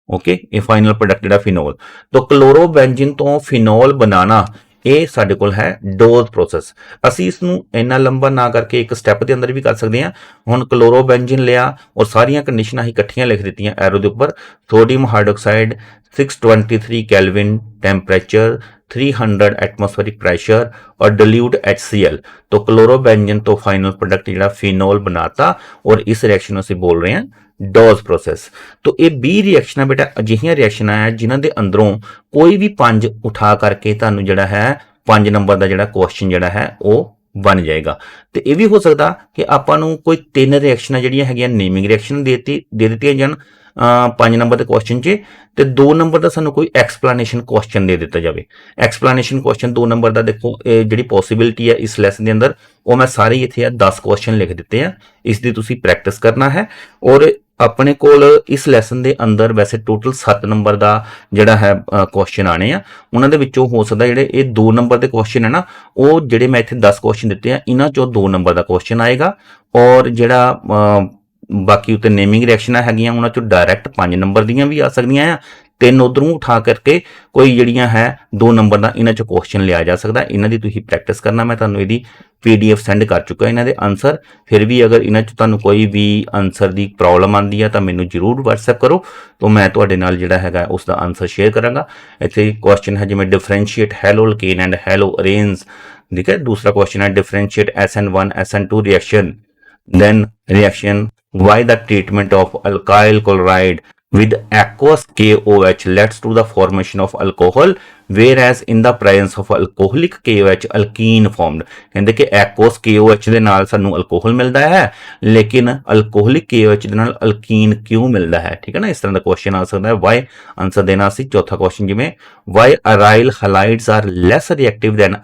ओके, ये फाइनल प्रोडक्ट ਜਿਹੜਾ ਫਿਨੋਲ। तो क्लोरोबेंजीन ਤੋਂ ਫਿਨੋਲ ਬਣਾਉਣਾ ਇਹ ਸਾਡੇ ਕੋਲ ਹੈ ਡੋਜ਼ ਪ੍ਰੋਸੈਸ। ਅਸੀਂ ਇਸ ਨੂੰ ਇੰਨਾ ਲੰਬਾ ਨਾ ਕਰਕੇ ਇੱਕ ਸਟੈਪ ਦੇ ਅੰਦਰ ਵੀ ਕਰ ਸਕਦੇ ਹਾਂ। ਹੁਣ ਕਲੋਰੋਬेंजीन ਲਿਆ ਔਰ ਸਾਰੀਆਂ ਕੰਡੀਸ਼ਨਾਂ ਹੀ ਇਕੱਠੀਆਂ ਲਿਖ ਦਿੱਤੀਆਂ ਐਰੋ ਦੇ ਉੱਪਰ। Sodium hydroxide 623 Kelvin temperature, 300 atmospheric pressure और डिल्यूट HCl। तो क्लोरोबेंजीन तो फाइनल प्रोडक्ट ਜਿਹੜਾ ਫਿਨੋਲ ਬਣਾਤਾ ਔਰ ਇਸ ਰਿਐਕਸ਼ਨ ਨੂੰ ਅਸੀਂ ਬੋਲ ਰਹੇ ਹਾਂ ਡੋਜ਼ ਪ੍ਰੋਸੈਸ। तो ਇਹ 20 ਰਿਐਕਸ਼ਨਾਂ ਬੇਟਾ ਅਜਿਹੀਆਂ ਰਿਐਕਸ਼ਨਾਂ ਹੈ ਜਿਨ੍ਹਾਂ ਦੇ ਅੰਦਰੋਂ ਕੋਈ ਵੀ 5 ਉਠਾ ਕਰਕੇ ਤੁਹਾਨੂੰ ਜਿਹੜਾ ਹੈ 5 ਨੰਬਰ ਦਾ ਜਿਹੜਾ ਕੁਐਸਚਨ ਜਿਹੜਾ ਹੈ ਉਹ ਬਣ ਜਾਏਗਾ। ਤੇ ਇਹ ਵੀ ਹੋ ਸਕਦਾ ਕਿ ਆਪਾਂ ਨੂੰ ਕੋਈ 3 ਰਿਐਕਸ਼ਨਾਂ ਜਿਹੜੀਆਂ ਹੈਗੀਆਂ ਨੇਮਿੰਗ ਰਿਐਕਸ਼ਨ ਦੇ ਦਿੱਤੀਆਂ ਜਾਣ 5 ਨੰਬਰ ਦੇ ਕੁਐਸਚਨ 'ਚ, ਤੇ 2 ਨੰਬਰ ਦਾ ਸਾਨੂੰ ਕੋਈ ਐਕਸਪਲੇਨੇਸ਼ਨ ਕੁਐਸਚਨ ਦੇ ਦਿੱਤਾ ਜਾਵੇ। ਐਕਸਪਲੇਨੇਸ਼ਨ ਕੁਐਸਚਨ 2 ਨੰਬਰ ਦਾ ਦੇਖੋ ਇਹ ਜਿਹੜੀ ਪੋਸੀਬਿਲਿਟੀ ਹੈ ਇਸ ਲੈਸਨ ਦੇ ਅੰਦਰ ਉਹ ਮੈਂ ਸਾਰੇ ਇੱਥੇ 10 ਕੁਐਸਚਨ ਲਿਖ ਦਿੱਤੇ ਆ। ਇਸ ਦੀ ਤੁਸੀਂ ਪ੍ਰੈਕਟਿਸ ਕਰਨਾ ਹੈ ਔਰ ਆਪਣੇ ਕੋਲ ਇਸ ਲੈਸਨ ਦੇ ਅੰਦਰ ਵੈਸੇ ਟੋਟਲ 7 ਨੰਬਰ ਦਾ ਜਿਹੜਾ ਹੈ ਕੁਐਸਚਨ ਆਣੇ ਆ। ਉਹਨਾਂ ਦੇ ਵਿੱਚੋਂ ਹੋ ਸਕਦਾ ਜਿਹੜੇ ਇਹ 2 ਨੰਬਰ ਦੇ ਕੁਐਸਚਨ ਹੈ ਨਾ ਉਹ ਜਿਹੜੇ ਮੈਂ ਇੱਥੇ 10 ਕੁਐਸਚਨ ਦਿੱਤੇ ਆ ਇਹਨਾਂ ਚੋਂ 2 ਨੰਬਰ ਦਾ ਕੁਐਸਚਨ ਆਏਗਾ ਔਰ ਜਿਹੜਾ ਬਾਕੀ ਉੱਤੇ ਨੇਮਿੰਗ ਰਿਐਕਸ਼ਨਾਂ ਹੈਗੀਆਂ ਉਹਨਾਂ ਚੋਂ ਡਾਇਰੈਕਟ 5 ਨੰਬਰ ਦੀਆਂ ਵੀ ਆ ਸਕਦੀਆਂ ਆ। 3 ਉਧਰੋਂ ਉਠਾ ਕਰਕੇ ਕੋਈ ਜਿਹੜੀਆਂ ਹੈ 2 ਨੰਬਰ ਦਾ ਇਹਨਾਂ ਚੋਂ ਕੁਐਸਚਨ ਲਿਆ ਜਾ ਸਕਦਾ। ਇਹਨਾਂ ਦੀ ਤੁਸੀਂ ਪ੍ਰੈਕਟਿਸ ਕਰਨਾ। ਮੈਂ ਤੁਹਾਨੂੰ ਇਹਦੀ PDF ਸੈਂਡ ਕਰ ਚੁੱਕਾ ਇਹਨਾਂ ਦੇ ਆਨਸਰ। ਫਿਰ ਵੀ ਅਗਰ ਇਹਨਾਂ 'ਚ ਤੁਹਾਨੂੰ ਕੋਈ ਵੀ ਆਨਸਰ ਦੀ ਪ੍ਰੋਬਲਮ ਆਉਂਦੀ ਆ ਤਾਂ ਮੈਨੂੰ ਜ਼ਰੂਰ WhatsApp ਕਰੋ ਤਾਂ ਮੈਂ ਤੁਹਾਡੇ ਨਾਲ ਜਿਹੜਾ ਹੈਗਾ ਉਸ ਦਾ ਆਨਸਰ ਸ਼ੇਅਰ ਕਰਾਂਗਾ। ਇੱਥੇ ਕੁਐਸਚਨ ਹੈ ਜਿਵੇਂ ਡਿਫਰੈਂਸ਼ੀਏਟ ਹੈਲੋ ਅਲਕੇਨ ਐਂਡ ਹੈਲੋ ਅਰੇਨਸ, ਠੀਕ ਹੈ। ਦੂਸਰਾ ਕੁਐਸਚਨ ਹੈ differentiate SN1 SN2 reaction, then reaction why the treatment of alkyl chloride with aqueous KOH leads to the formation of alcohol whereas in the presence of alcoholic KOH alkene formed। ਕਹਿੰਦੇ ਕਿ aqueous KOH ਦੇ ਨਾਲ ਸਾਨੂੰ alcohol ਮਿਲਦਾ ਹੈ ਲੇਕਿਨ alcoholic KOH ਦੇ ਨਾਲ alkene ਕਿਉਂ ਮਿਲਦਾ ਹੈ, ਠੀਕ ਹੈ ਨਾ। ਇਸ ਤਰ੍ਹਾਂ ਦਾ ਕੁਐਸਚਨ ਆ ਸਕਦਾ ਹੈ। why ਆਨਸਰ ਦੇਣਾ ਸੀ। ਚੌਥਾ ਕੁਐਸਚਨ ਜਿਵੇਂ why aryl halides are less reactive than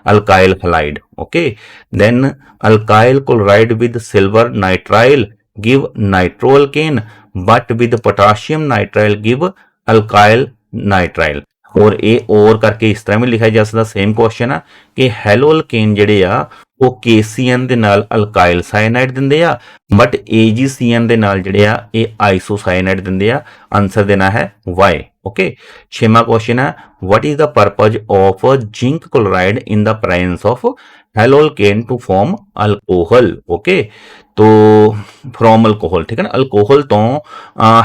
alkyl halide। okay, then alkyl chloride with silver nitrile give nitroalkane but with potassium nitrile give alkyl nitrile। और ये और करके इस तरह में लिखा जा सकता। सेम क्वेश्चन है कि हैलो अल्केन ਜਿਹੜੇ ਆ ਉਹ KCN ਦੇ ਨਾਲ ਅਲਕਾਈਲ ਸਾਇਨਾਈਡ ਦਿੰਦੇ ਆ ਬਟ AgCN ਦੇ ਨਾਲ ਜਿਹੜੇ ਆ ਇਹ ਆਈਸੋਸਾਇਨਾਈਡ ਦਿੰਦੇ ਆ। ਆਨਸਰ ਦੇਣਾ ਹੈ why। ओके, 6वां क्वेश्चन है what is the purpose of zinc chloride in the presence of haloalkane to form alcohol. Okay, तो फ्रॉम अल्कोहल, ठीक है ना। अल्कोहल तो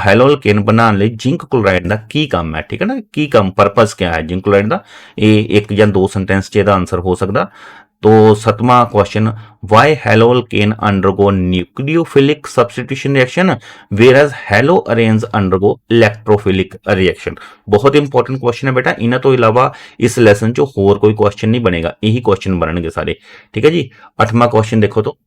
हेलोअल्केन बनाने ਲਈ जिंक क्लोराइड ਦਾ ਕੀ ਕੰਮ ਹੈ, ठीक है ना। ਕੀ ਕੰਮ, पर्पज क्या है जिंक क्लोराइड ਦਾ। ਇਹ 1 ਜਾਂ 2 ਸੈਂਟੈਂਸ 'ਚ ਇਹਦਾ ਆਨਸਰ ਹੋ ਸਕਦਾ। तो 7वां question, why haloalkane undergo nucleophilic substitution reaction whereas haloarenes undergo electrophilic reaction. बहुत इंपॉर्टेंट क्वेश्चन है बेटा, इन्हां तो इलावा इस लेसन चो होर कोई क्वेश्चन नहीं बनेगा, यही क्वेश्चन बननगे सारे। ठीक है जी। 8वां क्वेश्चन देखो, तो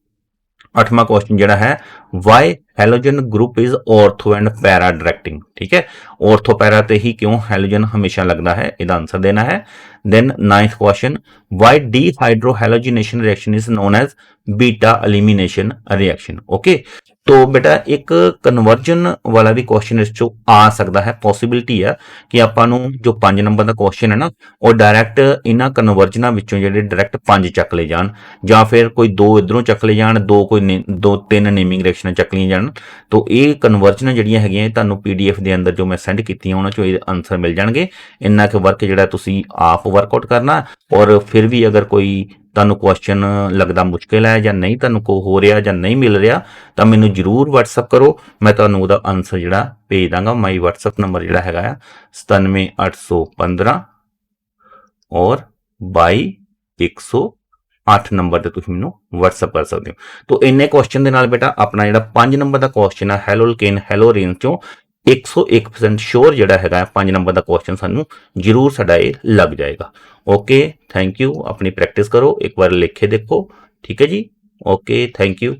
8वां क्वेश्चन ਜਿਹੜਾ है, why halogen group is ortho and para directing. ठीक है, ऑर्थो पैरा ते ही क्यों हेलोजन हमेशा लगता है, इसका आंसर देना है। Then 9th question, why dehydrohalogenation reaction is known as beta elimination reaction. Okay, तो बेटा एक कन्वर्जन वाला भी क्वेश्चन इस चो आ सकता है, पॉसिबिलिटी है कि ਆਪਾਂ ਨੂੰ जो 5 नंबर का क्वेश्चन है ना, ਉਹ डायरैक्ट इन्हां कन्वर्जनां ਵਿੱਚੋਂ ਜਿਹੜੇ डायरैक्ट 5 ਚੱਕ ਲਏ ਜਾਣ, ਜਾਂ ਫਿਰ ਕੋਈ 2 ਇਧਰੋਂ ਚੱਕ ਲਏ ਜਾਣ, 2 ਕੋਈ 2-3 ਨੇਮਿੰਗ ਰਿਐਕਸ਼ਨਾਂ ਚੱਕ ਲਈਆਂ ਜਾਣ। तो ਇਹ ਕਨਵਰਜਨਾਂ ਜਿਹੜੀਆਂ ਹੈਗੀਆਂ ਤੁਹਾਨੂੰ ਪੀਡੀਐਫ ਦੇ ਅੰਦਰ ਜੋ ਮੈਂ ਸੈਂਡ ਕੀਤੀਆਂ ਉਹਨਾਂ ਚੋਂ ਇਹ ਆਨਸਰ ਮਿਲ ਜਾਣਗੇ। ਇੰਨਾ ਕੁ ਵਰਕ ਜਿਹੜਾ ਤੁਸੀਂ ਆਪ ਵਰਕਆਊਟ ਕਰਨਾ, ਔਰ ਫਿਰ ਵੀ ਅਗਰ ਕੋਈ ਤੁਹਾਨੂੰ ਕੁਐਸਚਨ ਲੱਗਦਾ ਮੁਸ਼ਕਿਲ ਹੈ ਜਾਂ ਨਹੀਂ ਤੁਹਾਨੂੰ ਕੋ ਹੋ ਰਿਹਾ ਜਾਂ ਨਹੀਂ ਮਿਲ ਰਿਹਾ ਤਾਂ ਮੈਨੂੰ ਜਰੂਰ WhatsApp ਕਰੋ, ਮੈਂ ਤੁਹਾਨੂੰ ਉਹਦਾ ਆਨਸਰ ਜਿਹੜਾ ਭੇਜ ਦਾਂਗਾ। ਮਾਈ WhatsApp ਨੰਬਰ ਜਿਹੜਾ ਹੈਗਾ ਆ 97815 ਔਰ 22108 ਨੰਬਰ ਤੇ ਤੁਸੀਂ ਮੈਨੂੰ WhatsApp ਕਰ ਸਕਦੇ ਹੋ। तो इन्ने क्वेश्चन ਦੇ ਨਾਲ ਬੇਟਾ ਆਪਣਾ ਜਿਹੜਾ 5 ਨੰਬਰ ਦਾ ਕੁਐਸਚਨ ਹੈ ਹੈਲੋ ਅਲਕੇਨ ਹੈਲੋ ਰੇਂਜ ਚੋਂ 101% श्योर ਜਿਹੜਾ ਹੈਗਾ 5 ਨੰਬਰ ਦਾ ਕੁਐਸਚਨ ਸਾਨੂੰ ਜਰੂਰ ਸਾਡਾ ਇਹ ਲੱਗ ਜਾਏਗਾ। Okay, thank you. अपनी प्रैक्टिस करो, एक बार लिखे देखो। ठीक है जी, ओके, थैंक यू।